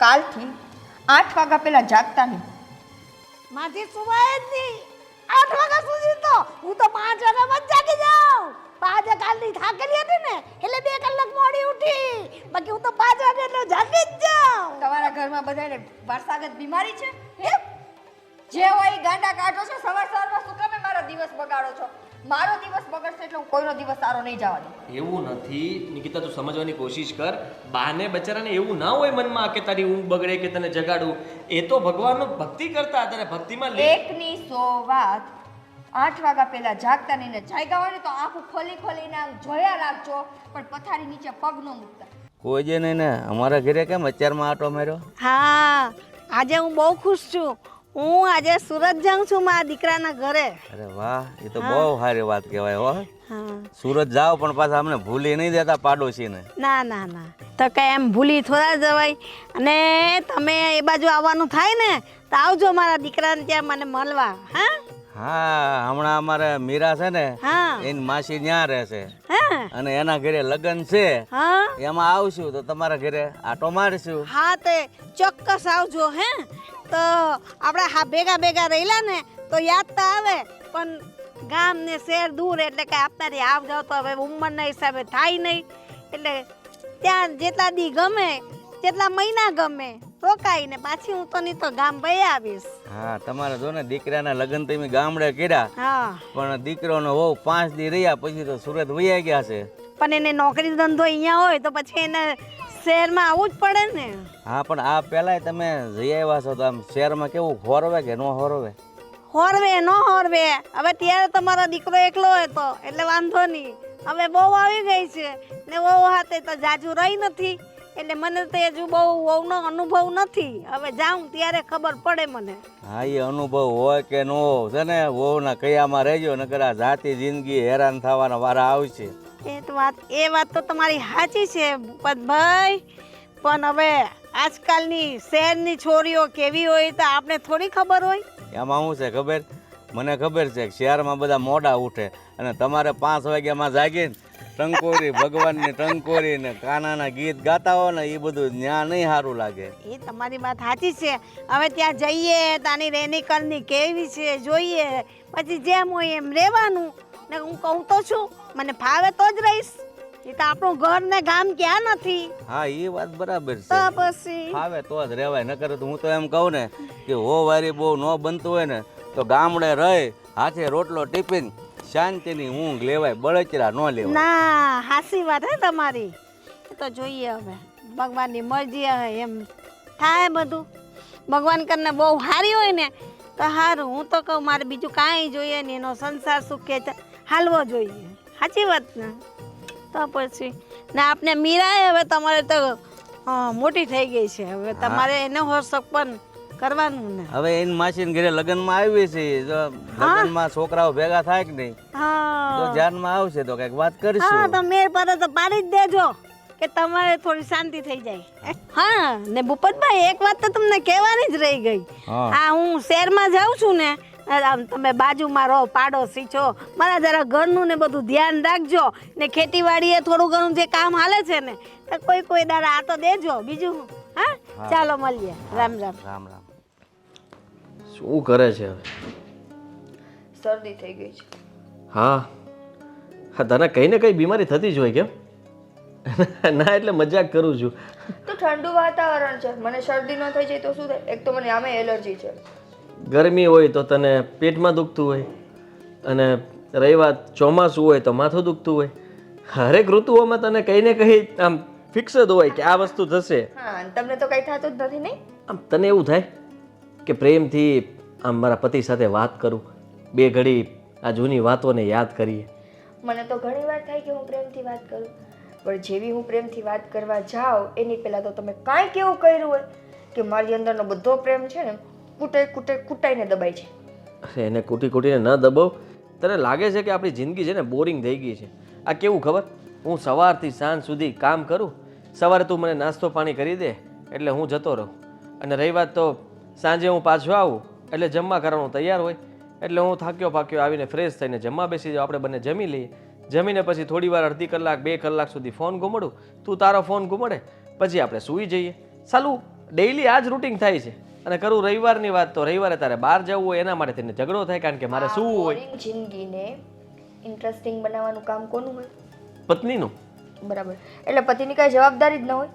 કાલથી 8 વાગ્યા પહેલા જાગતા નહીં. માથી સુવાય જ નહીં 8 વાગ્યા સુધી તો હું તો 5 વાગ્યામાં જ જાગી જાઉં. 5 કાલની થાકેલી હતી ને એટલે 2 કલાક મોડી ઉઠી, બાકી હું તો 5 વાગે એટલે જાગી જ જાઉં. તમારા ઘરમાં બધાને વારસાગત બીમારી છે હે? જે હોય ઈ ગાંડા કાઢો છો. સવારમાં શું કામે મારો દિવસ બગાડો છો? મારો દિવસ બગડશે એટલે હું કોઈનો દિવસ સારો નહીં જવા દઉં. એવું નથી નિકિતા, તું સમજવાની કોશિશ કર. બાને બચારાને એવું ના હોય મનમાં કે તારી ઊંઘ બગડે કે તને જગાડું. એ તો ભગવાનનો ભક્તિ કરતા હતા ને ભક્તિમાં એકની 100 વાત. 8 વાગ્યા પહેલા જાગતા નહીં ને જાગ્યા હોય ને તો આંખો ખોલીને આમ જોયા રાખજો, પણ પથારી નીચે પગ ન મૂકતા. કોઈ જે નહીં ને અમારા ઘરે કેમ અત્યારમાં આટો માર્યો? હા, આજે હું બહુ ખુશ છું. હું આજે સુરત જાઉં છું મારા દીકરાના ઘરે. અરે વાહ, એ તો બહુ સારી વાત કહેવાય હો. હા, સુરત જાઓ પણ પાછા અમને ભૂલી નહીં દેતા પાડોશીને. ના ના ના, તો કઈ એમ ભૂલી થોડા જવાય. અને તમે એ બાજુ આવવાનું થાય ને તો આવજો મારા દીકરાને ત્યાં મને મળવા. હા હા, હમણાં અમારે મીરા છે ને હા એની માસી ત્યાં રહેશે હા અને એના ઘરે લગ્ન છે. હા એમાં આવશું તો તમારા ઘરે આટો મારશું. હા, તે ચોક્કસ આવજો. હે તો આપણે હા ભેગા રહેલા ને તો યાદ તો આવે, પણ ગામ ને શહેર દૂર એટલે કે આપનારી આવ જાવ તો હવે ઉંમરના હિસાબે થાય નહીં. એટલે ત્યાં જેટલા દી ગમે જેટલા મહિના ગમે રોકાઈને પાછી હું તો નહીં તો ગામ ભાઈ આવીશ. હા, તમારે જો ને દીકરાના લગ્ન તમે ગામડે કર્યા, હા, પણ દીકરોનો વહુ 5 દી રહ્યા પછી તો સુરત વયા ગયા છે. પણ એને નોકરી ધંધો અહીંયા હોય તો પછી એને શહેરમાં આવવું જ પડે ને. હા, પણ આ પહેલાય તમે જઈ આવ્યા છો તો આમ શહેરમાં કેવું હોરવે કે ન હોરવે? હોરવે ન હોરવે. હવે ત્યારે તમારો દીકરો એકલો હતો એટલે વાંધો નહીં. હવે બહુ આવી ગઈ છે ને બહુ હાથે તો જાજુ રહી નથી, એટલે મને તો હજુ બહુ વહુનો અનુભવ નથી. હવે જાઉં ત્યારે ખબર પડે મને. હા, એ અનુભવ હોય કે ન હોય છે ને, વહુના કયામાં રહેજો નકર આ જાતિ જિંદગી હેરાન થવાના વારા આવશે. એ વાત તો તમારી સાચી છે ભૂપતભાઈ, પણ હવે આજકાલની શહેરની છોરીઓ કેવી હોય તો આપણે થોડી ખબર હોય. એમાં શું છે ખબર? મને ખબર છે કે શહેરમાં બધા મોડા ઉઠે અને તમારે 5 વાગ્યામાં જાગીને ટંકોરી ભગવાનની ટંકોરી ને કાનાના ગીત ગાતા હો ને એ બધું ત્યાં નહીં સારું લાગે. એ તમારી વાત સાચી છે. હવે ત્યાં જઈએ ત્યાંની રેની કરણી કેવી છે જોઈએ, પછી જેમ હોય એમ રહેવાનું. ને હું કહું તો છું મને ફાવે તો જ રહીશ. એ તો આપણું ઘર ને ગામ ક્યાં નથી. હા, એ વાત બરાબર છે. તો પછી ફાવે તો જ રહેવાય, નકર તો હું તો એમ કહું ને કે વારી બહુ ન બનતું હોય ને તો ગામડે રહી હાથે રોટલો ટિફિન શાંતિની ઊંઘ લેવાય, બળતરા ન લેવાય. ના, હાસી વાત હે તમારી. એ તો જોઈએ હવે ભગવાનની મરજી હે એમ થાય બધું. ભગવાન કરીને બહુ સારી હોય ને તો સારું. હું તો કહું મારે બીજું કાંઈ જોઈએ ને એનો સંસાર સુખે હાલવો જોઈએ. સાચી વાત ને? તો પછી ને આપણે મીરાએ હવે તમારે તો મોટી થઈ ગઈ છે, હવે તમારે એને હોશક પણ કરવાનું ને. હવે એની માસીને ઘરે લગ્નમાં આવી છે, જો લગ્નમાં છોકરાઓ ભેગા થાય કે નહીં તો હા ધ્યાનમાં આવશે તો કઈક વાત હા, કરીશું. તો મેર પર તો પાડી જ દેજો કે તમારે થોડી શાંતિ થઈ જાય. હા, ને ભૂપતભાઈ એક વાત તો તમને કહેવાની જ રહી ગઈ. હા. આ હું શહેરમાં જાઉં છું ને, આમ તમે બાજુમાં રહો, પાડોશી છો, મારા જરા ઘરનું ને બધું ધ્યાન રાખજો. ને ખેતીવાડીએ થોડું ઘણું જે કામ હાલે છે ને તો કોઈ દાડા આ તો દેજો. બીજું હું. હા, ચાલો મળીએ. રામ રામ. રામ રામ. શું કરે છે હવે? શરદી થઈ ગઈ છે. હા હા, તને કઈ ને કઈ બીમારી થતી જ હોય કેમ? ના, એટલે મજાક કરું છું. તો ઠંડુ વાતાવરણ છે, મને શરદી ન થઈ જાય તો શું થાય? એક તો મને આમે એલર્જી છે. ગરમી હોય તો તને પેટમાં દુખતું હોય, અને રહી વાત ચોમાસું હોય તો માથું દુખતું હોય. હરેક ઋતુઓમાં તને કંઈ ને કંઈ આમ ફિક્સ જ હોય કે આ વસ્તુ થશે. હા, અને તમને તો કઈ થતું જ નથી નહીં? આમ તને એવું થાય કે પ્રેમથી આમ મારા પતિ સાથે વાત કરું, બે ઘડી આ જૂની વાતોને યાદ કરીએ. મને તો ઘણી વાર થાય કે હું પ્રેમથી વાત કરું, પણ જેવી હું પ્રેમથી વાત કરવા જાઉં એની પહેલાં તો તમે કાંઈક એવું કર્યું હોય કે મારી અંદરનો બધો પ્રેમ છે ને કૂટાઈને દબાય છે. અરે એને કૂટીને ન દબાવ. તને લાગે છે કે આપણી જિંદગી છે ને બોરિંગ થઈ ગઈ છે? આ કેવું ખબર, હું સવારથી સાંજ સુધી કામ કરું, સવારે તું મને નાસ્તો પાણી કરી દે એટલે હું જતો રહું, અને રહી વાત તો સાંજે હું પાછો આવું એટલે જમવા કરવાનું તૈયાર હોય, એટલે હું થાક્યો પાક્યો આવીને ફ્રેશ થઈને જમવા બેસી જાઉં. આપણે બંને જમી લઈએ, જમીને પછી થોડી વાર અડધી કલાક 2 કલાક સુધી ફોન ઘૂમડું, તું તારો ફોન ઘૂમડે, પછી આપણે સૂઈ જઈએ. સાલું ડેઈલી આ જ રૂટિન થાય છે. અને કરું રવિવારની વાત તો રવિવારે તારે બહાર જવું હોય એના માટે થઈને ઝઘડો થાય કારણ કે મારે શું હોય. બોરિંગ જિંદગીને ઇન્ટરેસ્ટિંગ બનાવવાનું કામ કોનું હોય? પત્નીનું. બરાબર. એટલે પતિની કઈ જવાબદારી જ ન હોય?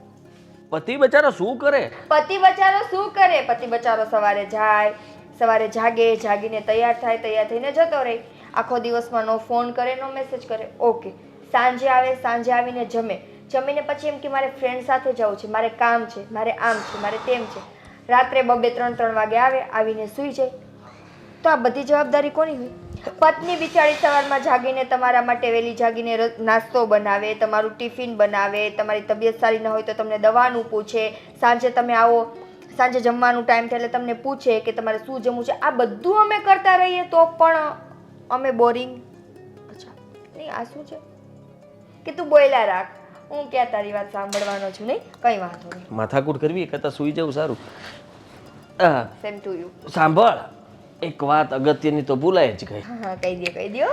પતિ બચારો શું કરે? પતિ બચારો શું કરે? પતિ બચારો સવારે જાય, સવારે જાગે, જાગીને તૈયાર થાય, તૈયાર થઈને જતો રહે. આખો દિવસમાં નો ફોન કરે, નો મેસેજ કરે. ઓકે. સાંજે આવે, સાંજે આવીને જમે, જમીને પછી એમ કે મારે ફ્રેન્ડ સાથે જવું છે, મારે કામ છે, મારે આમ છે, મારે તેમ છે. રાત્રે 2-3 વાગે આવે, આવીને સૂઈ જાય. તો આ બધી જવાબદારી કોની હોય? પત્ની બિચારી સવારમાં જાગીને તમારા માટે વહેલી જાગીને નાસ્તો બનાવે, તમારું ટિફિન બનાવે, તમારી તબિયત સારી ન હોય તો તમને દવાનું પૂછે, સાંજે તમે આવો, સાંજે જમવાનું ટાઈમ થાય એટલે તમને પૂછે કે તમારે શું જમવું છે. આ બધું અમે કરતા રહીએ તો પણ અમે બોરિંગ. અચ્છા નહીં, આ શું છે કે તું બોયલા રાખ, હું ક્યાં તારી વાત સાંભળવાનો છું. નહીં, કંઈ વાંધો નહીં. માથાકૂટ કરવી કરતાં સૂઈ જવું સારું. Same to you. સાંભળ, એક વાત અગત્યની તો ભૂલાય જ ગઈ. હા, કહી દો.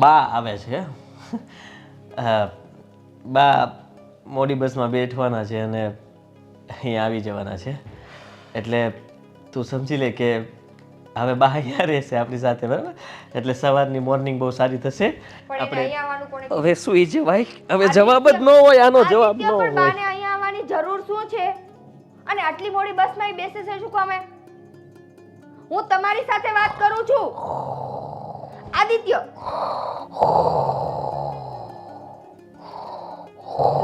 બા આવે છે. બા મોડી બસમાં બેઠવાના છે અને અહીંયા આવી જવાના છે. એટલે તું સમજી લે કે હવે બા અહીંયા રહેશે આપણી સાથે, બરાબર? એટલે સવારની મોર્નિંગ બહુ સારી થશે. પણ એને અહીંયા આવવાનું કોણે? હવે સુઈ જવાય. હવે જવાબ જ ન હોય, આનો જવાબ ન પણ હોય. બાને અહીંયા આવવાની જરૂર શું છે? અને આટલી મોડી બસમાં બેસે છે શું કામે? હું તમારી સાથે વાત કરું છું. આદિત્ય,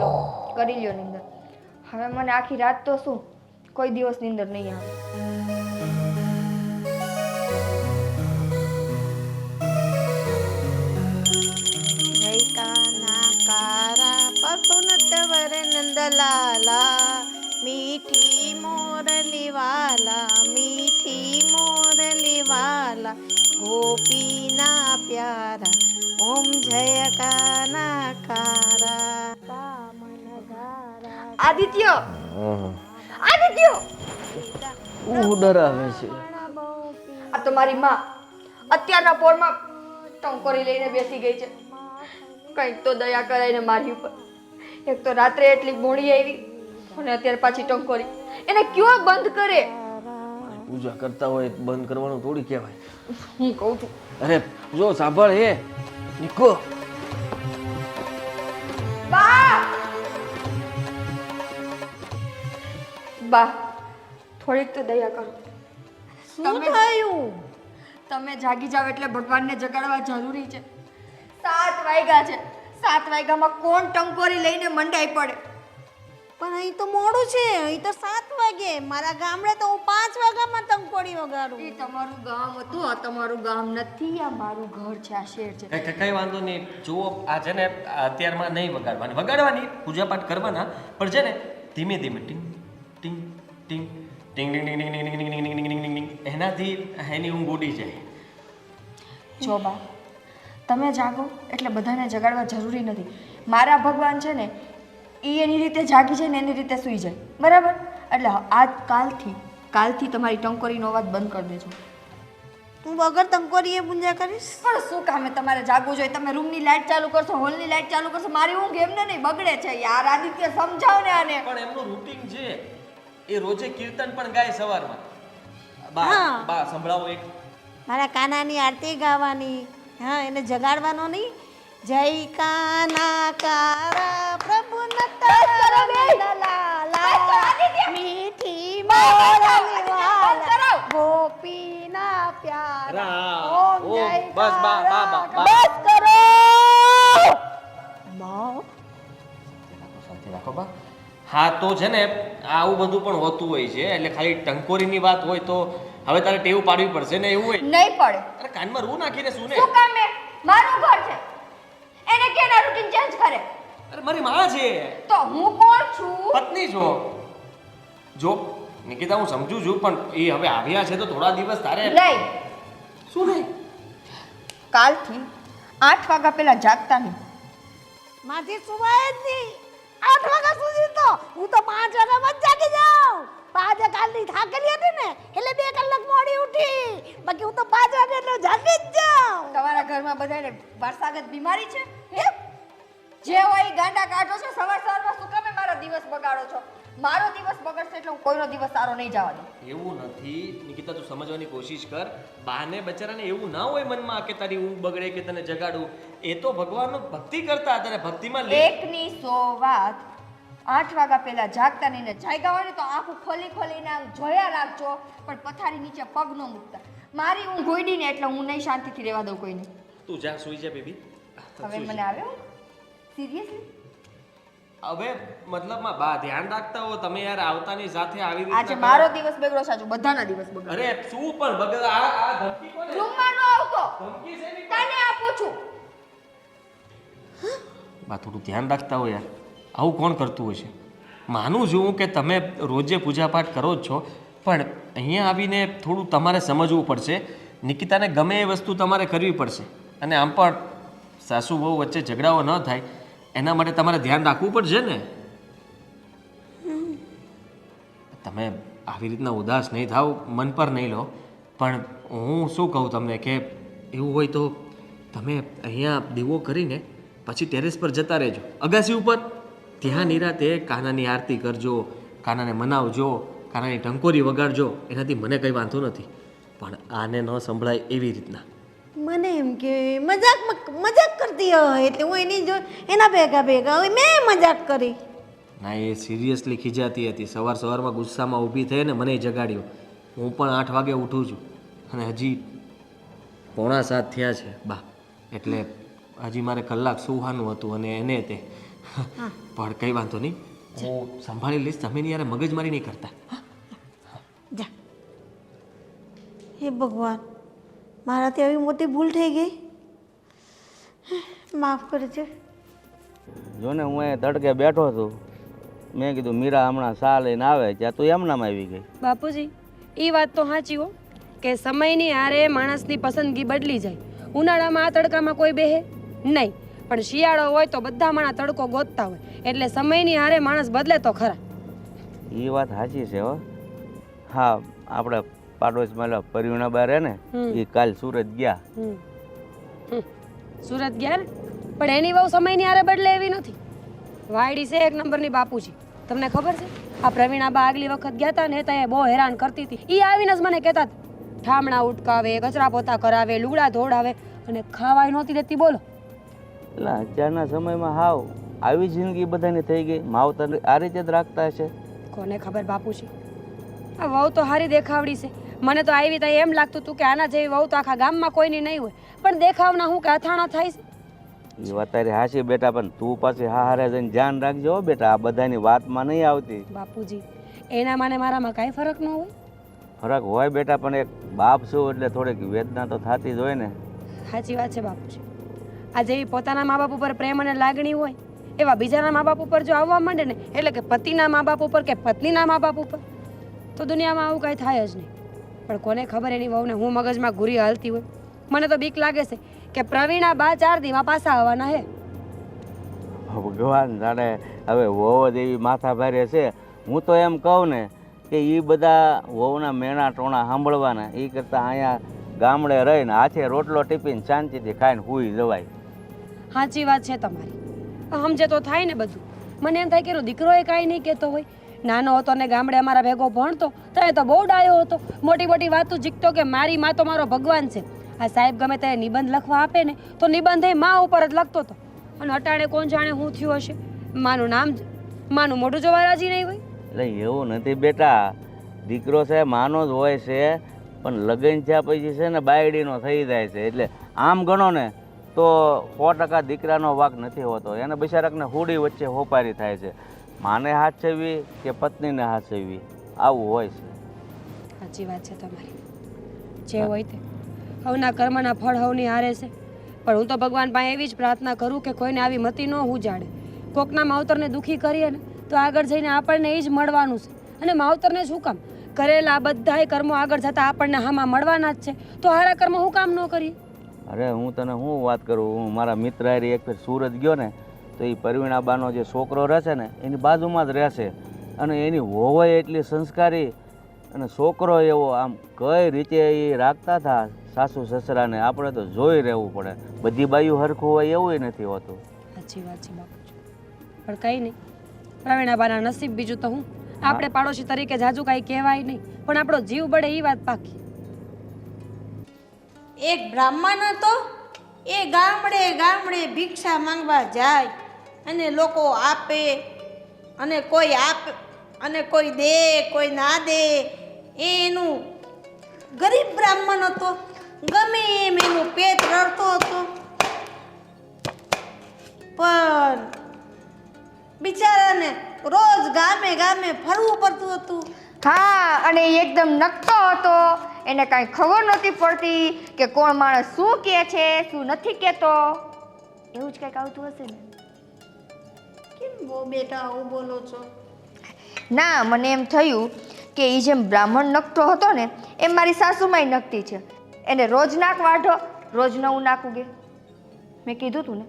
લો, કરી લ્યો નિંદર. હવે મને આખી રાત તો શું, કોઈ દિવસ નિંદર નહીં આવે. જય કાના કારા પસુનત વર નંદલાલા, મીઠી મોરલી વાલા, મીઠી મોરલી વાલા, ગોપીના પ્યારા, ઓમ જય કાના કારા. આદિત્ય, હમ. આદિત્ય, ડરાવે છે. આ તો મારી માં અત્યારના પોરમાં ટંકોરી લઈને બેસી ગઈ છે. કંઈક તો દયા કરાઈને મારી ઉપર. એક તો રાત્રે એટલી મોડી આવી અને અત્યારે પાછી ટંકોરી. એને ક્યો બંધ કરે? પૂજા કરતા હોય બંધ કરવાનું થોડી કહેવાય. હું કહું છું. અરે જો સાંભળ, હે નિકો, બા, બા, થોડીક તો દયા કરો. શું થયું? તમે જાગી જાવ એટલે ભગવાનને જગાડવા જરૂરી છે. 7 વાગ્યા છે. 7 વાગ્યામાં કોણ ટંકોરી લઈને મંડાઈ પડે? પણ અહીં તો મોડું છે, અહીં તો 7 વાગે. મારા ગામડે તો હું 5 વાગ્યામાં તંકોડી વગાડું. એ તમારું ગામ હતું, આ તમારું ગામ નથી, આ મારું ઘર છે, આ શેર છે. કઈ વાંધો નહીં. જુઓ, આ છે ને અત્યારમાં નહીં વગાડવાની, વગાડવાની પૂજાપાઠ કરવાના, પણ છે ને ધીમે ધીમે ટીંગ ટીંગ ટીંગ ટીંગ ટીંગ ટીંગ ટીંગ ટીંગ ટીંગ ટીંગ ટીંગ ટીંગ ટીંગ, એનાથી એની ઊંઘ ઉડી જાય. જો બા, તમે જાગો એટલે બધાને જગાડવા જરૂરી નથી. મારા ભગવાન છે ને એ એની રીતે જાગી જાય ને એની રીતે સૂઈ જાય, બરાબર? એટલે આજ કાલથી તમારી ટંકોરીનો અવાજ બંધ કરી દેજો. હું વગર તંકોરીએ પૂજા કરીશ? પણ શું કામે તમારે જાગવું જોઈએ? તમે રૂમની લાઇટ ચાલુ કરશો, હોલની લાઇટ ચાલુ કરશો, મારી ઊંઘ એમને નહીં બગડે છે યાર. આદિત્ય, સમજાવ ને આને. પણ એમનું રૂટીન છે, એ રોજે કીર્તન પણ ગાય સવારમાં. હા. બા સંભળાવો એક. મારા કાનાની આરતી ગાવાની. હા, એને જગાડવાનો નહીં. જય કાના કારા પ્રભુ મીઠી મોરલી વાલા, ગોપીના પ્યારા, ઓમ જય બસ બા બા બા બા. બસ કરો. શાંતિ રાખો બા. હા તો છે ને આવું બધું પણ હોતું હોય છે, એટલે ખાલી ટંકોરીની વાત હોય તો હવે તારે ટેવ પાડવી પડશે ને, એવું હોય. નહીં પડે. અરે કાનમાં રૂ નાખીને શું ને. શું કામે? મારું ઘર છે, એને કેના રૂટીન ચેન્જ કરે? અરે મારી માં છે. તો હું કોણ છું? પત્ની છો. જો નિકિતા, હું સમજુ છું, પણ એ હવે આવ્યા છે તો થોડા દિવસ તારે. નહીં, શું નહીં? કાલથી 8 વાગ્યા પહેલા જાગતા નહીં. માથી સુવાય જ નહીં 8 વાગ્યા સુધી. તો હું તો 5 વાગ્યામાં જ જાગી જાઉં. 5 વાગે કાલની થાકેલી હતી ને એટલે 2 કલાક મોડી ઉઠી. બાકી હું તો 5 વાગે એટલે જાગી જ જાઉં. તમારા ઘરમાં બધાને વારસાગત બીમારી છે? હે? જે હોય ઈ ગાંડા કાઢો છો, સવારમાં શું કામે મારા દિવસ બગાડો છો? મારો દિવસ બગડશે એટલે હું કોઈનો દિવસ સારો નહીં જવા દઉં. એવું નથી નિકિતા, તું સમજવાની કોશિશ કર. બાને બચારાને એવું ના હોય મનમાં કે તારી ઊંઘ બગડે કે તને જગાડું. એ તો ભગવાનનો ભક્તિ કરતા હતા ને ભક્તિમાં એકની 100 વાત. 8 વાગ્યા પહેલા જાગતા નહીં ને જાગ્યા હોય ને તો આંખું ખોલીને આમ જોયા રાખજો, પણ પથારી નીચે પગ ન મૂકતા. મારી ઊંઘ ઉડી ને એટલે હું નહીં શાંતિથી રહેવા દઉં કોઈને. તું જા સુઈ જા બેબી. હવે મને આવ્યો સિરિયસલી. હવે મતલબમાં બા ધ્યાન રાખતા હો તમે યાર, આવતાની સાથે આવી આજે રીતે મારો દિવસ બગડ્યો સાચું, બધાના દિવસ બગડ્યો. અરે શું પણ બગડ આ ધમકી કોને? રૂમમાં ન આવતો. ધમકી છે ની? તને આ પૂછું. બા થોડું ધ્યાન રાખતા હો યાર. આવું કોણ કરતું હોય છે? માનું છું કે તમે રોજે પૂજાપાઠ કરો જ છો, પણ અહીંયા આવીને થોડું તમારે સમજવું પડશે. નિકિતાને ગમે એ વસ્તુ તમારે કરવી પડશે. અને આમ પણ સાસુ બહુ વચ્ચે ઝઘડાઓ ન થાય એના માટે તમારે ધ્યાન રાખવું પડશે ને. તમે આવી રીતના ઉદાસ નહીં થાવ, મન પર નહીં લો. પણ હું શું કહું તમને કે એવું હોય તો તમે અહીંયા દીવો કરીને પછી ટેરેસ પર જતા રહેજો, અગાસી ઉપર. ત્યાં નિરાતે કાનાની આરતી કરજો, કાનાને મનાવજો, કાનાની ટંકોરી વગાડજો. એનાથી મને કંઈ વાંધો નથી, પણ આને ન સંભળાય એવી રીતના. મને એમ કે મજાક કરતી હોય એટલે હું એના ભેગા હોય મેં મજાક કરી. ના, એ સિરિયસલી ખીજાતી હતી. સવારમાં ગુસ્સામાં ઊભી થઈ ને મને જગાડ્યો. હું પણ 8 વાગે ઉઠું છું અને હજી 6:45 થયા છે બા. એટલે હજી મારે કલાક સુવાનું હતું અને એને તે પણ કંઈ વાંધો નહીં, હું સંભાળી લઈશ. તમે યાર મગજમારી નહીં કરતા. જા. હે ભગવાન, મારાથી આવી મોટી ભૂલ થઈ ગઈ, માફ કરજો. જો ને હું અહીંયા તડકે બેઠો છું, મેં કીધું મીરા હમણાં સા લઈને આવે ત્યાં તું એમનામ આવી ગઈ. બાપુજી, એ વાત તો સાચી હો કે સમયની હારે માણસની પસંદગી બદલી જાય. ઉનાળામાં આ તડકામાં કોઈ બેહે નહીં, પણ શિયાળો હોય તો બધા માણસ તડકો ગોતતા હોય, એટલે સમયની હારે માણસ બદલે તો ખરા. એ વાત સાચી છે હો. હા, આપણે પાડોશમાં પરિણાબા રહે ને, એ કાલ સુરત ગયા. સુરત ગયા ને, પણ એની વહુ સમયની હારે બદલે એવી નથી. વાયડી છે એક નંબરની બાપુજી. તમને ખબર છે આ પ્રવીણાબા આગલી વખત ગયા હતા ને તો એ બહુ હેરાન કરતી હતી. એ આવીને જ મને કહેતા હતા ઠામણા ઉટકાવે, કચરા પોતા કરાવે, લુગડા ધોડાવે અને ખાવાય નહોતી દેતી. બોલો. એટલે અત્યારના સમયમાં હાવ આવી જિંદગી બધાની થઈ ગઈ. માવતર આ રીતે જ રાખતા હશે. કોને ખબર બાપુજી. આ વહુ તો હારી દેખાવડી છે. મને તો આવી ત્યાં એમ લાગતું હતું કે આના જેવી વહુ તો આખા ગામમાં કોઈની નહીં હોય, પણ દેખાવના હું કે અથાણા થાય છે. એ વાત તારી હાચી બેટા, પણ તું પાછી હારે જઈને ધ્યાન રાખજો હો બેટા, આ બધાની વાતમાં નહીં આવતી. બાપુજી, એનામાં ને મારામાં કાંઈ ફરક ન હોય. ફરક હોય બેટા, પણ એક બાપ છું એટલે થોડીક વેદના તો થતી જ હોય ને. સાચી વાત છે બાપુજી. આ જેવી પોતાના મા બાપ ઉપર પ્રેમ અને લાગણી હોય એવા બીજાના મા બાપ ઉપર જો આવવા માંડે ને, એટલે કે પતિના મા બાપ ઉપર કે પત્નીના મા બાપ ઉપર, તો દુનિયામાં આવું કાંઈ થાય જ નહીં. પણ કોને ખબર એની વહુને હું મગજમાં ઘૂરી હાલતી હોય. મને તો બીક લાગે છે કે પ્રવીણા બા 4 દીમાં પાછા આવવાના હે. ભગવાન જાણે હવે વહુ જ એવી માથા ભારે છે. હું તો એમ કહું ને કે એ બધા વહુના મેણા ટોણા સાંભળવાના, એ કરતાં અહીંયા ગામડે રહીને હાથે રોટલો ટીપીને શાંતિથી ખાઈને સૂઈ જવાય. સાચી વાત છે તમારી. સમજે તો થાય ને બધું. મને એમ થાય કે એનો દીકરો એ કાંઈ નહીં કહેતો હોય. નાનો હતો ને ગામડે અમારા ભેગો ભણતો તો એ તો બહુ ડાયો હતો. મોટી મોટી વાતો જીકતો કે મારી માં તો મારો ભગવાન છે. આ સાહેબ ગમે તે નિબંધ લખવા આપે ને તો નિબંધ એ માં ઉપર જ લખતો હતો. અને અટાણે કોણ જાણે શું થયું હશે. માનું નામ માનું મોઢું જોવા રાજી નહીં હોય. એટલે એવું નથી બેટા, દીકરો છે માનો જ હોય છે, પણ લગ્ન થયા પછી છે ને બાયડીનો થઈ જાય છે. એટલે આમ ગણો ને તો 100% દીકરાનો વાંક નથી હોતો. એને બિચારાકને હુડી વચ્ચે હોપારી થાય છે. માને હાથ છેવી કે પત્નીને હાથ છેવી, આવું હોય છે. સાચી વાત છે તમારી. જે હોય તે હવના કર્મના ફળ હવની હારે છે. પણ હું તો ભગવાન પાસે એવી જ પ્રાર્થના કરું કે કોઈને આવી મતી ન ઉજાડે. કોકના માવતરને દુઃખી કરીએ ને તો આગળ જઈને આપણને એ જ મળવાનું છે. અને માવતરને શું કામ કરેલા બધાય કર્મો આગળ જતાં આપણને હામાં મળવાના જ છે. તો હારા કર્મ હું કામ ન કરીએ? અરે હું તને શું વાત કરું, હું મારા મિત્ર હારે એક ફેર સુરત ગયો ને તો એ પરવીણાબાનો જે છોકરો રહેશે ને એની બાજુમાં જ રહેશે. અને એની વહુય એટલી સંસ્કારી અને છોકરો એવો, આમ કઈ રીતે એ રાખતા હતા સાસુ સસરાને, આપણે તો જોઈ રહેવું પડે. બધી બાયું હરખું હોય એવું નથી હોતું. સાચી વાત છે બાપુજી. પણ કંઈ નહીં, પ્રવીણાબાના નસીબ બીજું તો હું. આપણે પાડોશી તરીકે જાજુ કાંઈ કહેવાય નહીં, પણ આપણો જીવ બળે એ વાત પાકી. એક બ્રાહ્મણ હતો, એ ગામડે ગામડે ભિક્ષા માંગવા જાય અને લોકો આપે અને કોઈ આપે અને કોઈ દે કોઈ ના દે. એ એનું ગરીબ બ્રાહ્મણ હતો, ગમે એમ એનું પેટ રડતો હતો, પણ બિચારાને રોજ ગામે ગામે ફરવું પડતું હતું. હા, અને એ એકદમ નકતો હતો. એને કાંઈ ખબર નહોતી પડતી કે કોણ માણસ શું કહે છે શું નથી કહેતો. એવું જ કંઈક આવતું હશે ને? કેમ બહુ બેટા આવું બોલો છો? ના, મને એમ થયું કે એ જેમ બ્રાહ્મણ નકતો હતો ને એમ મારી સાસુમાય નકતી છે. એને રોજ નાક વાઢો, રોજ નવું નાક ઉગે. મેં કીધું તું ને.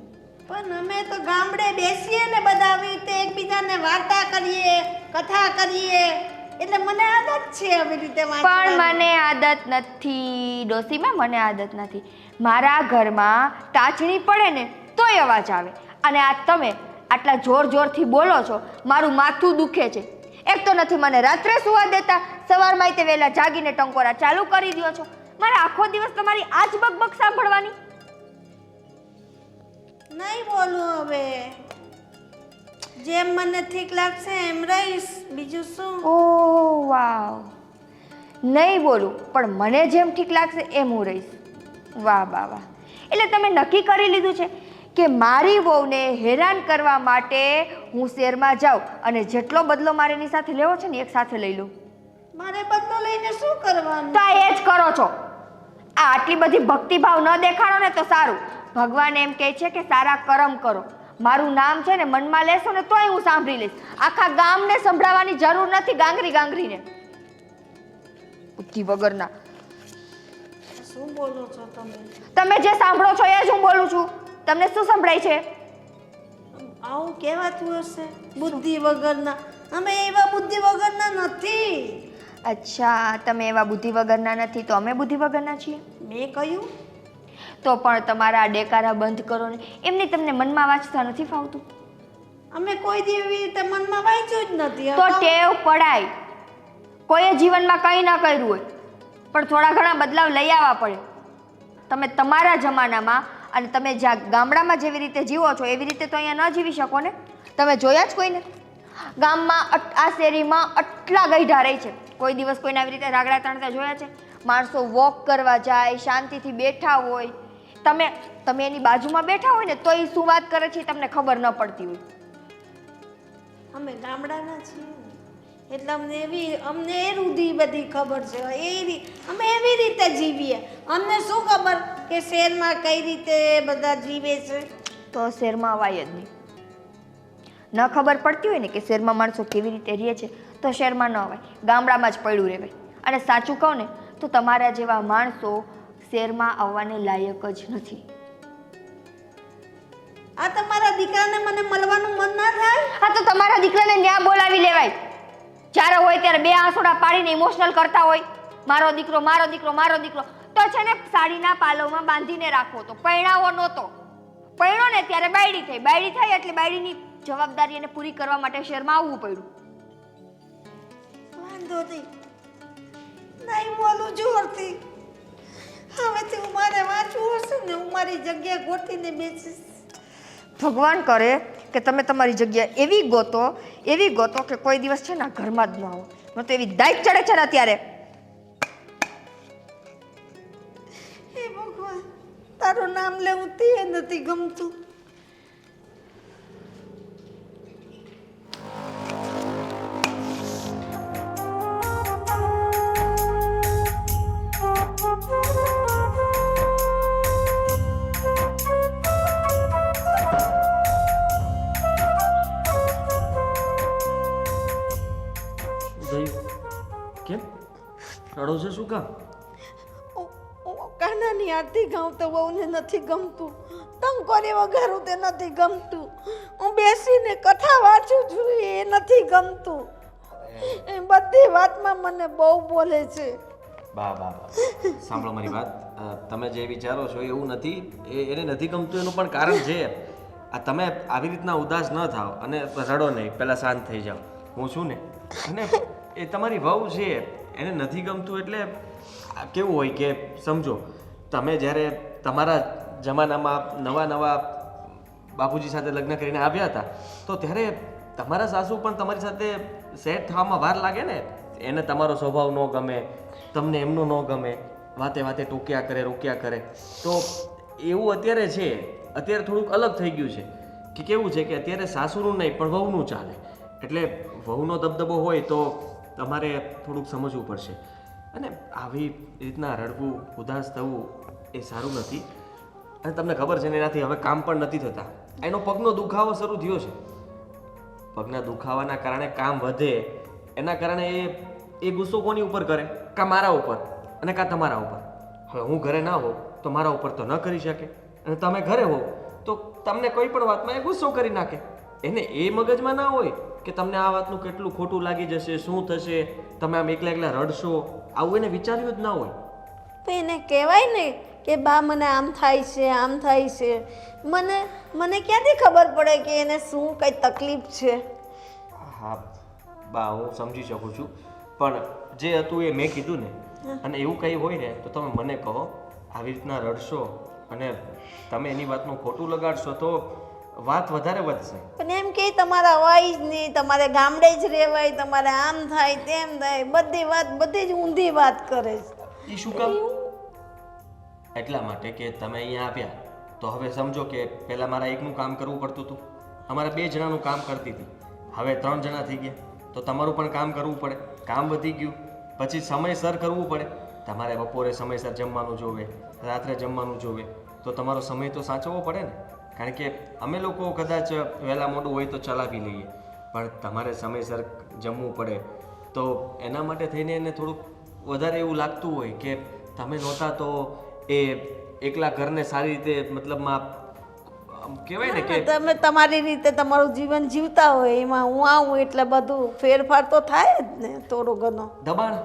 પણ અમે તો ગામડે બેસીએ ને બધા આવી રીતે એકબીજાને વાર્તા કરીએ, કથા કરીએ, એટલે મને આદત છે આવી રીતે પણ વાંચવાની. મને આદત નથી ડોસીમાં, મને આદત નથી. મારા ઘરમાં ટાચણી પડે ને તોય અવાજ આવે. અને આ તમે આટલા જોર જોરથી બોલો છો, મારું માથું દુખે છે. એક તો નથી મને રાત્રે સુવા દેતા, સવારમાં તે વહેલા જાગીને ટંકોરા ચાલુ કરી દો છો. મારે આખો દિવસ તમારી આજ બકબક સાંભળવાની. નહીં બોલું હવે, જેમ મને ઠીક લાગશે એમ રહીશ, બીજું શું. ઓહ વાવ, નહીં બોલું પણ મને જેમ ઠીક લાગશે એમ હું રહીશ. વાહ વાહ વાહ. એટલે તમે નક્કી કરી લીધું છે કે મારી વહુને હેરાન કરવા માટે હું શહેરમાં જાઉં અને જેટલો બદલો મારે એની સાથે લેવો છે ને એક સાથે લઈ લઉં. મારે બદલો લઈને શું કરવાનું? તો એ જ કરો છો. આ આટલી બધી ભક્તિભાવ ન દેખાડો ને તો સારું. ભગવાન એમ કહે છે કે સારા કર્મ કરો. મારું નામ છે ને મનમાં લેશો ને તોય હું સાંભળી લઈશ. આખા ગામને સંભળાવવાની જરૂર નથી ગાંગરી ગાંગરીને. બુદ્ધિ વગરના. શું બોલો છો તમે? તમે જે સાંભળો છો એ જ હું બોલું છું. તમને શું સંભળાય છે? આવું કહેવાતું હશે બુદ્ધિ વગરના? અમે એવા બુદ્ધિ વગરના નથી. અચ્છા, તમે એવા બુદ્ધિ વગરના નથી તો અમે બુદ્ધિ વગરના છીએ? મેં કહ્યું? તો પણ તમારા આ ડેકારા બંધ કરો ને. એમને તમને મનમાં વાંચતા નથી ફાવતું? અમે કોઈ દી એવી રીતે મનમાં વાંચ્યું જ નથી. તો ટેવ પડાય. કોઈએ જીવનમાં કંઈ ન કર્યું હોય પણ થોડા ઘણા બદલાવ લઈ આવવા પડે. તમે તમારા જમાનામાં અને તમે જ્યાં ગામડામાં જેવી રીતે જીવો છો એવી રીતે તો અહીંયા ન જીવી શકો ને. તમે જોયા જ કોઈને? ગામમાં આ શેરીમાં આટલા ગઈઢા રહે છે, કોઈ દિવસ કોઈને આવી રીતે રાગડા તાણતા જોયા છે? માણસો વોક કરવા જાય, શાંતિથી બેઠા હોય. તમે એની બાજુમાં બેઠા હોય ને તો એ શું વાત કરે છે તમને ખબર ન પડતી હોય. અમે ગામડાના છીએ એટલે અમને એ રૂઢી બધી ખબર છે. અમે એવી રીતે જીવીએ. અમને શું ખબર કે શહેરમાં કઈ રીતે બધા જીવે છે? તો શહેરમાં અવાય જ નહીં. ન ખબર પડતી હોય ને કે શહેરમાં માણસો કેવી રીતે રહે છે તો શહેરમાં ન અવાય, ગામડામાં જ પડ્યું રહેવાય. અને સાચું કહું ને તો તમારા જેવા માણસો શહેરમાં આવવાને લાયક જ નથી. આ તમારા દીકરાને મને મળવાનું મન ના થાય? હા તો તમારા દીકરાને ન્યા બોલાવી લેવાય. જ્યારે હોય ત્યારે બે આંસુડા પાડીને ઇમોશનલ કરતા હોય, મારો દીકરો મારો દીકરો મારો દીકરો. તો છે ને સાડીના પાલવમાં બાંધીને રાખવો તો. પૈણાવો નહોતો. પૈણો ને ત્યારે બાયડી થઈ. બાયડી થઈ એટલે બાયડીની જવાબદારી એને પૂરી કરવા માટે શહેરમાં આવવું પડ્યું. વાંધો નહીં બોલું જોરથી. હવેથી હું મારે વાંચવું હશે ને હું મારી જગ્યાએ ગોતીને બેસીશ. ભગવાન કરે કે તમે તમારી જગ્યા એવી ગોતો કે કોઈ દિવસ છે ને ઘરમાં જ ન આવો. મને તો એવી દાઈક ચડે છે ને અત્યારે. હે ભગવાન, તારું નામ લેવું તે નથી ગમતું. કેમ રડો છે? શું કામ? કાનાની આરતી ગાઉં તો બહુને નથી ગમતું. ટંકોરી વગાડું તે નથી ગમતું. હું બેસીને કથા વાંચું છું એ નથી ગમતું. એ બધી વાતમાં મને બહુ બોલે છે. બા બા સાંભળો મારી વાત. તમે જે વિચારો છો એવું નથી. એને નથી ગમતું એનું પણ કારણ છે. આ તમે આવી રીતના ઉદાસ ન થાઓ અને રડો નહીં, પહેલાં શાંત થઈ જાઓ. હું છું ને અને એ તમારી વહુ છે એને નથી ગમતું એટલે આ કેવું હોય કે સમજો તમે જ્યારે તમારા જમાનામાં નવા બાપુજી સાથે લગ્ન કરીને આવ્યા હતા તો ત્યારે તમારા સાસુ પણ તમારી સાથે સેટ થવામાં વાર લાગે ને. એને તમારો સ્વભાવ ન ગમે, તમને એમનો ન ગમે, વાતે વાતે ટોક્યા કરે, રોક્યા કરે. તો એવું અત્યારે છે, અત્યારે થોડુંક અલગ થઈ ગયું છે કે કેવું છે કે અત્યારે સાસુનું નહીં પણ વહુનું ચાલે. એટલે વહુનો દબદબો હોય તો તમારે થોડુંક સમજવું પડશે. અને આવી રીતના રડવું, ઉદાસ થવું એ સારું નથી. અને તમને ખબર છે ને એનાથી હવે કામ પણ નથી થતા. એનો પગનો દુખાવો શરૂ થયો છે. પગના દુખાવાના કારણે કામ વધે, એના કારણે એ ગુસ્સો કોની ઉપર કરે? કાં મારા ઉપર અને કાં તમારા ઉપર. હવે હું ઘરે ના હોઉં તો મારા ઉપર તો ન કરી શકે, અને તમે ઘરે હો તો તમને કોઈ પણ વાતમાં એ ગુસ્સો કરી નાખે. એને એ મગજમાં ના હોય કે તમને આ વાતનું કેટલું ખોટું લાગી જશે, શું થશે, તમે આમ એકલા એકલા રડશો, આવું એને વિચાર્યું જ ના હોય. તો એને કહેવાય ને કે બા મને આમ થાય છે, આમ થાય છે. મને ક્યાંથી ખબર પડે કે એને શું કઈ તકલીફ છે? હા બા, હું સમજી શકું છું, પણ જે હતું એ મેં કીધું ને. અને એવું કંઈ હોય ને તો તમે મને કહો. આવી રીતના રડશો અને તમે એની વાતનું ખોટું લગાડશો તો વાત વધારે વધશે. પણ એમ કે તમારા હોય જ નહીં, તમારે ગામડે જ રહેવાય, તમારે આમ થાય તેમ થાય, બધી જ ઊંધી વાત કરે છે. એ શું કામ? એટલા માટે કે તમે અહીંયા આવ્યા તો હવે સમજો કે પહેલાં મારા એકનું કામ કરવું પડતું હતું, અમારા 2 જણાનું કામ કરતી હતી. હવે 3 જણા થઈ ગયા તો તમારું પણ કામ કરવું પડે. કામ વધી ગયું પછી સમયસર કરવું પડે. તમારે બપોરે સમયસર જમવાનું જોવે, રાત્રે જમવાનું જોવે, તો તમારો સમય તો સાચવવો પડે ને. કારણ કે અમે લોકો કદાચ વહેલા મોડું હોય તો ચલાવી લઈએ, પણ તમારે સમયસર જમવું પડે. તો એના માટે થઈને એને થોડુંક વધારે એવું લાગતું હોય કે તમે નહોતા તો એ એકલા ઘરને સારી રીતે મતલબમાં કહેવાય ને કે તમે તમારી રીતે તમારું જીવન જીવતા હોય, એમાં હું આવું એટલે બધું ફેરફાર તો થાય જ ને થોડો ઘણો. દબાણ,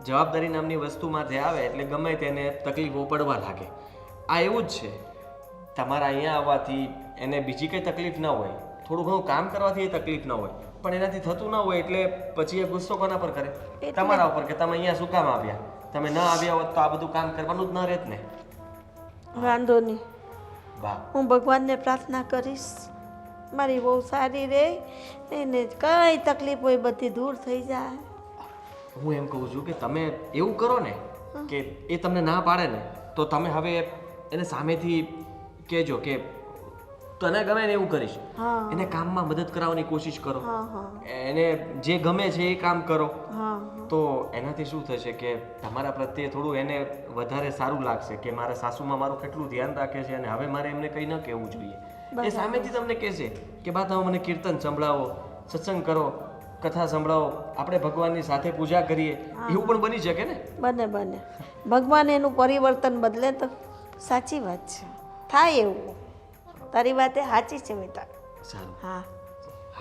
જવાબદારી નામની વસ્તુમાંથી આવે એટલે ગમે તેને તકલીફો પડવા લાગે. આ એવું જ છે. તમારા અહીંયા આવવાથી એને બીજી કંઈ તકલીફ ના હોય, થોડું ઘણું કામ કરવાથી એ તકલીફ ના હોય, પણ એનાથી થતું ના હોય એટલે પછી એ ગુસ્સો કોના પર કરે? તમારા ઉપર કે તમે અહીંયા શું કામ આવ્યા? તમે ન આવ્યા હોત તો આ બધું કામ કરવાનું જ ન રહેત ને. વાંધો નહીં, બા, હું ભગવાનને પ્રાર્થના કરીશ મારી બહુ સારી રહે, એને કઈ તકલીફ હોય બધી દૂર થઈ જાય. હું એમ કહું છું કે તમે એવું કરો ને કે એ તમને ના પાડે ને તો તમે હવે એને સામેથી કહેજો કે તને ગમે ને એવું કરીશ. એને કામમાં મદદ કરાવવાની કોશિશ કરો. એને જે ગમે છે એ કામ કરો. તો એનાથી શું થશે કે તમારા પ્રત્યે થોડું એને વધારે સારું લાગશે કે મારા સાસુમાં મારું કેટલું ધ્યાન રાખે છે અને હવે મારે એમને કંઈ ન કહેવું જોઈએ. એ સામેથી તમને કહેશે કે બા તમે મને કીર્તન સંભળાવો, સત્સંગ કરો, કથા સંભળાવો, આપણે ભગવાનની સાથે પૂજા કરીએ. એવું પણ બની શકે ને. બને ભગવાન એનું પરિવર્તન બદલે તો સાચી વાત છે, થાય એવું. તારી વાત એ સાચી છે બેટા. સારું. હા,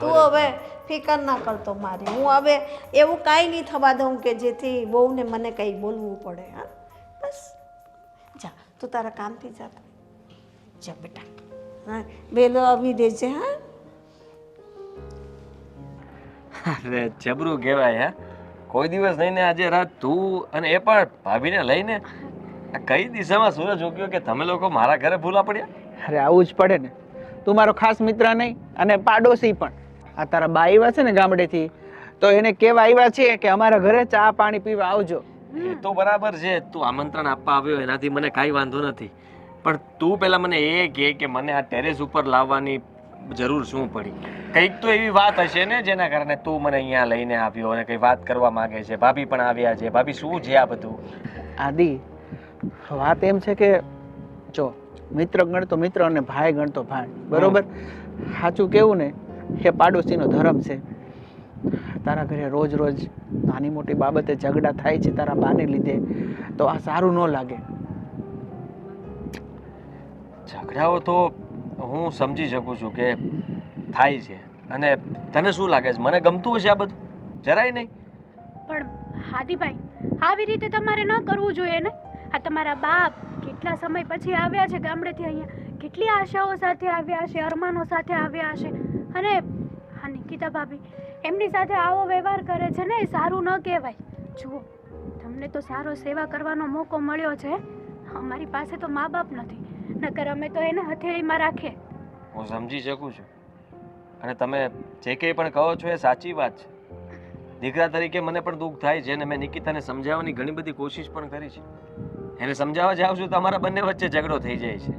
તું હવે ફિકર ના કરતો મારી. હું હવે એવું કાંઈ નહીં થવા દઉં કે જેથી બહુને મને કંઈ બોલવું પડે. હા, બસ જા તું તારા કામથી જા. જા બેટા, હા વહેલો આવી દેજે. હા, અરે જબરું કહેવાય. હા, કોઈ દિવસ નહીં ને આજે રાત તું અને એ પણ ભાભીને લઈને આ કઈ દિશામાં સૂરજ ઉગ્યો કે તમે લોકો મારા ઘરે ભૂલા પડ્યા? અરે આવું જ પડે ને. તું મારો ખાસ મિત્ર નહીં અને પાડોશી પણ. આ તારા બા આવ્યા છે ને ગામડેથી, તો એને કહેવા આવ્યા છે કે અમારા ઘરે ચા પાણી પીવા આવજો. એ તો બરાબર છે, તું આમંત્રણ આપવા આવ્યો એનાથી મને કાંઈ વાંધો નથી, પણ તું પહેલા મને એ કહે કે મને આ ટેરેસ ઉપર લાવવાની જરૂર શું પડી? કંઈક તો એવી વાત હશે ને જેના કારણે તું મને અહીંયા લઈને આવ્યો અને કંઈ વાત કરવા માંગે છે. ભાભી પણ આવ્યા છે. ભાભી શું છે આ બધું? આદિ, વાત એમ છે કે જો મિત્ર ગણતો મિત્ર અને ભાઈ ગણતો ભાઈ, બરોબર? સાચું કેવું ને એ પાડોશીનો ધર્મ છે. તારા ઘરે રોજ રોજ નાની મોટી બાબતે ઝઘડા થાય છે તારા બાને લીધે, તો આ સારું ન લાગે. ઝઘડાઓ તો હું સમજી શકું છું કે થાય છે, અને તને શું લાગે છે મને ગમતું હશે આ બધું? જરાય નહીં. પણ હાદીભાઈ, આવી રીતે તમારે ન કરવું જોઈએ ને. આ તમારા બાપ કેટલા સમય પછી આવ્યા છે ગામડેથી અહીંયા, કેટલી આશાઓ સાથે આવ્યા હશે, અરમાનો સાથે આવ્યા હશે. અને હા નિકિતા ભાભી, એમની સાથે આવો વ્યવહાર કરે છે ને એ સારું ન કહેવાય. જુઓ, તમને તો સારો સેવા કરવાનો મોકો મળ્યો છે. અમારી પાસે તો મા બાપ નથી, નકર અમે તો એને હથેળીમાં રાખીએ. હું સમજી શકું છું અને તમે જે કંઈ પણ કહો છો એ સાચી વાત છે. દીકરા તરીકે મને પણ દુઃખ થાય છે અને મેં નિકિતાને સમજાવવાની ઘણી બધી કોશિશ પણ કરી છે. એને સમજાવવા જાઉં છું તો અમારા બંને વચ્ચે ઝઘડો થઈ જાય છે.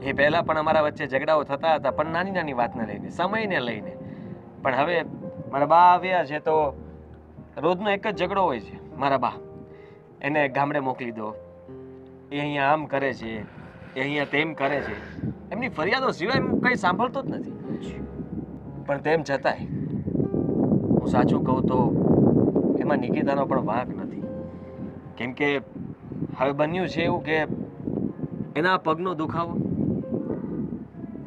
એ પહેલાં પણ અમારા વચ્ચે ઝઘડાઓ થતા હતા, પણ નાની નાની વાતને લઈને, સમયને લઈને. પણ હવે મારા બા આવ્યા છે તો રોજનો એક જ ઝઘડો હોય છે. મારા બા, એને ગામડે મોકલી દો, એ અહીંયા આમ કરે છે, એ અહીંયા તેમ કરે છે. એમની ફરિયાદો સિવાય હું કંઈ સાંભળતો જ નથી. પણ તેમ છતાંય હું સાચું કહું તો એમાં નિકિતાનો પણ વાંક નથી. કેમ કે હવે બન્યું છે એવું કે એના પગનો દુખાવો,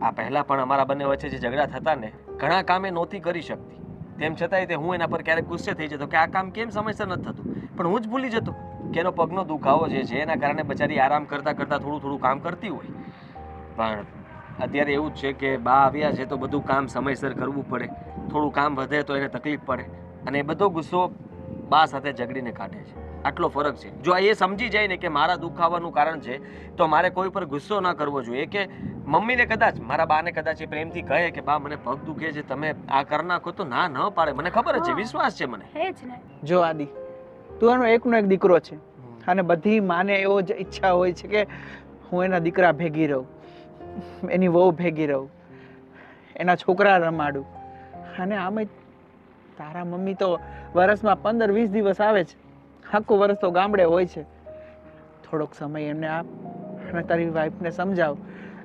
આ પહેલાં પણ અમારા બંને વચ્ચે જે ઝઘડા થતા ને, ઘણા કામ એ નહોતી કરી શકતી. તેમ છતાંય તે હું એના પર ક્યારેક ગુસ્સે થઈ જતો કે આ કામ કેમ સમયસર નથી થતું. પણ હું જ ભૂલી જતો કે એનો પગનો દુખાવો જે છે એના કારણે બચારી આરામ કરતાં કરતાં થોડું થોડું કામ કરતી હોય. પણ અત્યારે એવું જ છે કે બા આવ્યા છે તો બધું કામ સમયસર કરવું પડે. થોડું કામ વધે તો એને તકલીફ પડે અને એ બધો ગુસ્સો બા સાથે ઝઘડીને કાઢે છે. આટલો ફરક છે. જો એ સમજી જાય ને કે મારા દુખાવાનું કારણ છે તો મારે કોઈ પર ગુસ્સો ન કરવો જોઈએ. કે મમ્મીને કદાચ, મારા બાને કદાચ એ પ્રેમથી કહે કે બા મને પગ દુખે છે, તમે આ કરી નાખો, તો ના ન પાડે. મને ખબર જ છે, વિશ્વાસ છે મને. એ જ ને. જો આદિ, તું એનો એકનો એક દીકરો છે અને બધી માને એવો જ ઈચ્છા હોય છે કે હું એના દીકરા ભેગી રહું, એની વહુ ભેગી રહું, એના છોકરા રમાડું. અને આમે તારા મમ્મી તો વર્ષમાં 15-20 દિવસ આવે છે, આખું વર્ષ તો ગામડે હોય છે. થોડોક સમય એમને આપ અને તારી વાઈફને સમજાવ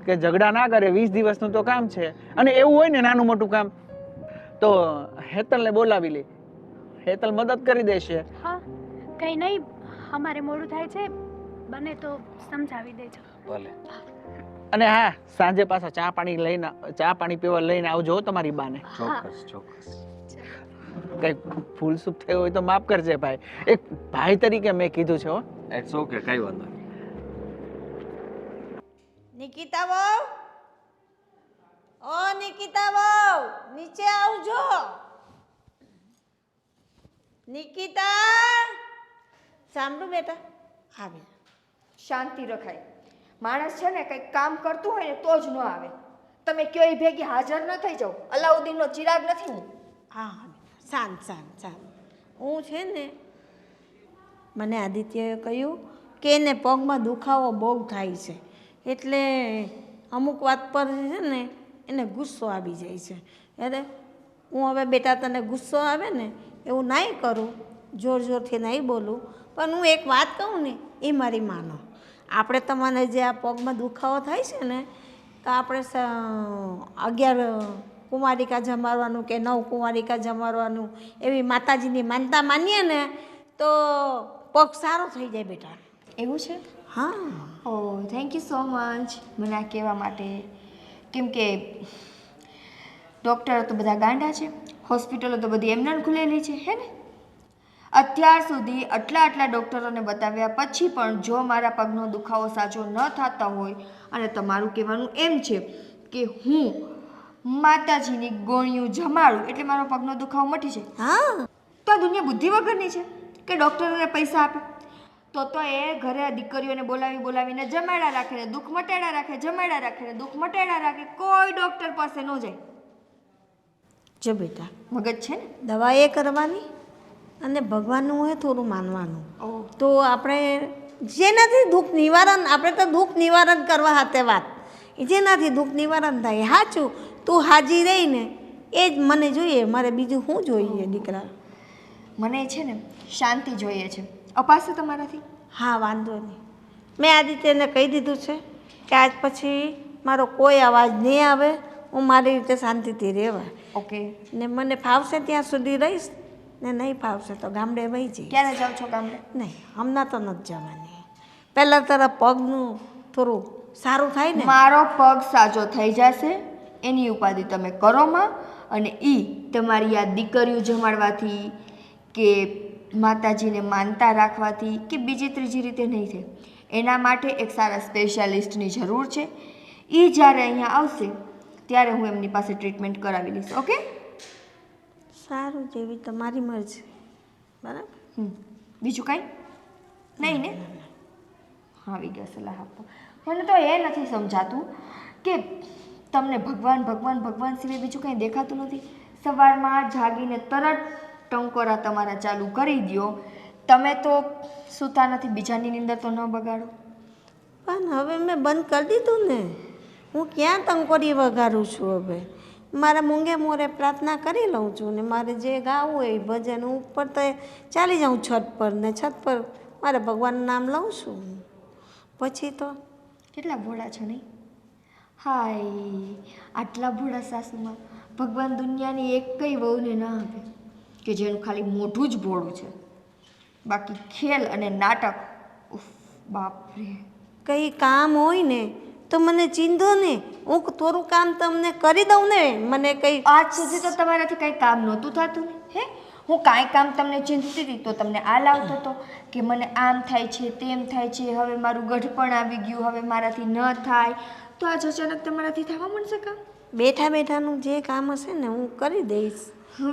કે ઝઘડા ના કરે, 20 દિવસનું તો કામ છે. અને એવું હોય ને નાનું મોટું કામ તો હેતલને બોલાવી લે, હેતલ મદદ કરી દેશે. હા, કંઈ નહીં, અમારે મોડું થાય છે, બને તો સમજાવી દેજો. ભલે. અને હા, સાંજે પાછા ચા પાણી પીવા લઈને આવજો તમારી બાને. ચોક્કસ ચોક્કસ. કઈ ભૂલ ચૂક થઈ હોય તો માફ કરજે ભાઈ, એક ભાઈ તરીકે મેં કીધું છે. હો, ઇટ્સ ઓકે, કઈ વાંધો નહીં. નિકિતા વહુ, ઓ નિકિતા વહુ, નીચે આવજો. નિકિતા, સાંભળો બેટા, આવે. શાંતિ રખાય. માણસ છે ને કંઈક કામ કરતું હોય ને તો જ ન આવે. તમે કયો એ ભેગી હાજર ન થઈ જાઓ. અલાઉદ્દીનનો ચિરાગ નથી હું. હા, શાંત શાંત શાંત. હું છે ને, મને આદિત્યએ કહ્યું કે એને પગમાં દુખાવો બહુ થાય છે, એટલે અમુક વાત પર છે ને એને ગુસ્સો આવી જાય છે. એટલે હું હવે બેટા તને ગુસ્સો આવે ને એવું નહીં કરું, જોર જોરથી નહીં બોલું, પણ હું એક વાત કહું ને એ મારી માનો. આપણે તમને જે આ પગમાં દુખાવો થાય છે ને, તો આપણે 11 કુમારિકા જમાડવાનું કે 9 કુમારિકા જમાડવાનું એવી માતાજીની માનતા માનીએ ને તો પગ સારો થઈ જાય બેટા. એવું છે? હા. ઓહ, થેન્ક યુ સો મચ મને આ કહેવા માટે. કેમ કે ડૉક્ટરો તો બધા ગાંડા છે, હોસ્પિટલો તો બધી એમનામ ખુલેલી છે, હે ને? અત્યાર સુધી આટલા ડૉક્ટરોને બતાવ્યા પછી પણ જો મારા પગનો દુખાવો સાજો ન થતો હોય અને તમારું કહેવાનું એમ છે કે હું માતાજીની ગોળીઓ જમાડું એટલે મારો પગનો દુખાવો મટી જાય, હા, તો આ દુનિયા બુદ્ધિ વગરની છે કે ડૉક્ટરોને પૈસા આપે તો એ ઘરે આ દીકરીઓને બોલાવીને જમાડ્યા રાખે ને દુઃખ મટાડ્યા રાખે, જમાડ્યા રાખે ને દુઃખ મટાડ્યા રાખે. કોઈ ડૉક્ટર પાસે ન જાય. જો બેટા, મગજ છે ને, દવા એ કરવાની અને ભગવાનનું હોય થોડું માનવાનું. તો આપણે જેનાથી દુઃખ નિવારણ, આપણે તો દુઃખ નિવારણ કરવા હાથે વાત, જેનાથી દુઃખ નિવારણ થાય. સાચું, તું હાજી રહીને એ જ મને જોઈએ, મારે બીજું શું જોઈએ દીકરા? મને છે ને શાંતિ જોઈએ છે. અપાશે તમારાથી? હા, વાંધો નહીં. મેં આદિત્યને કહી દીધું છે કે આજ પછી મારો કોઈ અવાજ નહીં આવે, હું મારી રીતે શાંતિથી રહેવા. ઓકે. ને મને ફાવશે ત્યાં સુધી રહીશ, ને નહીં ફાવશે તો ગામડે વહી જઈશ. ક્યારે જાઓ છો ગામડે? નહીં, હમણાં તો નથી જવાની. પહેલાં તારા પગનું થોડું સારું થાય ને. મારો પગ સાજો થઈ જશે એની ઉપાધિ તમે કરો માં, અને તમારી આ દીકરીઓ જમાડવાથી કે માતાજીને માનતા રાખવાથી કે બીજી ત્રીજી રીતે નહીં થાય. એના માટે એક સારા સ્પેશિયાલિસ્ટની જરૂર છે. જ્યારે અહીંયા આવશે ત્યારે હું એમની પાસે ટ્રીટમેન્ટ કરાવી લઈશ. ઓકે? સારું જેવી તમારી મરજી. બરાબર. બીજું કાંઈ નહીં ને? આવી ગયા સલાહ આપો. મને તો એ નથી સમજાતું કે તમને ભગવાન ભગવાન ભગવાન સિવાય બીજું કંઈ દેખાતું નથી. સવારમાં જાગીને તરત ટંકોરા તમારા ચાલુ કરી દો. તમે તો સૂતા નથી, બીજાની નીંદર તો ન બગાડો. પણ હવે મેં બંધ કરી દીધું ને. હું ક્યાં ટંકોરી વગાડું છું હવે. મારા મૂંગે મોરે પ્રાર્થના કરી લઉં છું ને મારે જે ગાવું હોય એ ભજન ઉપર તો ચાલી જાઉં છત પર ને છત પર મારે ભગવાનનું નામ લઉં છું. પછી તો કેટલા ભોળા છો નહીં? હાય, આટલા ભોળા સાસુમાં ભગવાન દુનિયાની એકય વહુને ના આપે કે જેનું ખાલી મોઢું જ ભોળું છે, બાકી ખેલ અને નાટક ઉફ બાપરે. કંઈ કામ હોય ને તો મને ચીંધો ને, હું થોડું કામ તમને કરી દઉં ને. મને કંઈ આજ સુધી તો તમારાથી કંઈ કામ નહોતું થતું ને. હે, હું કાંઈ કામ તમને ચીંધતી હતી તો તમને આ લાવતો હતો કે મને આમ થાય છે તેમ થાય છે, હવે મારું ગઢપણ આવી ગયું, હવે મારાથી ન થાય. તો આજ અચાનક તમારાથી થવા મળશે કામ? બેઠા બેઠાનું જે કામ હશે ને હું કરી દઈશ.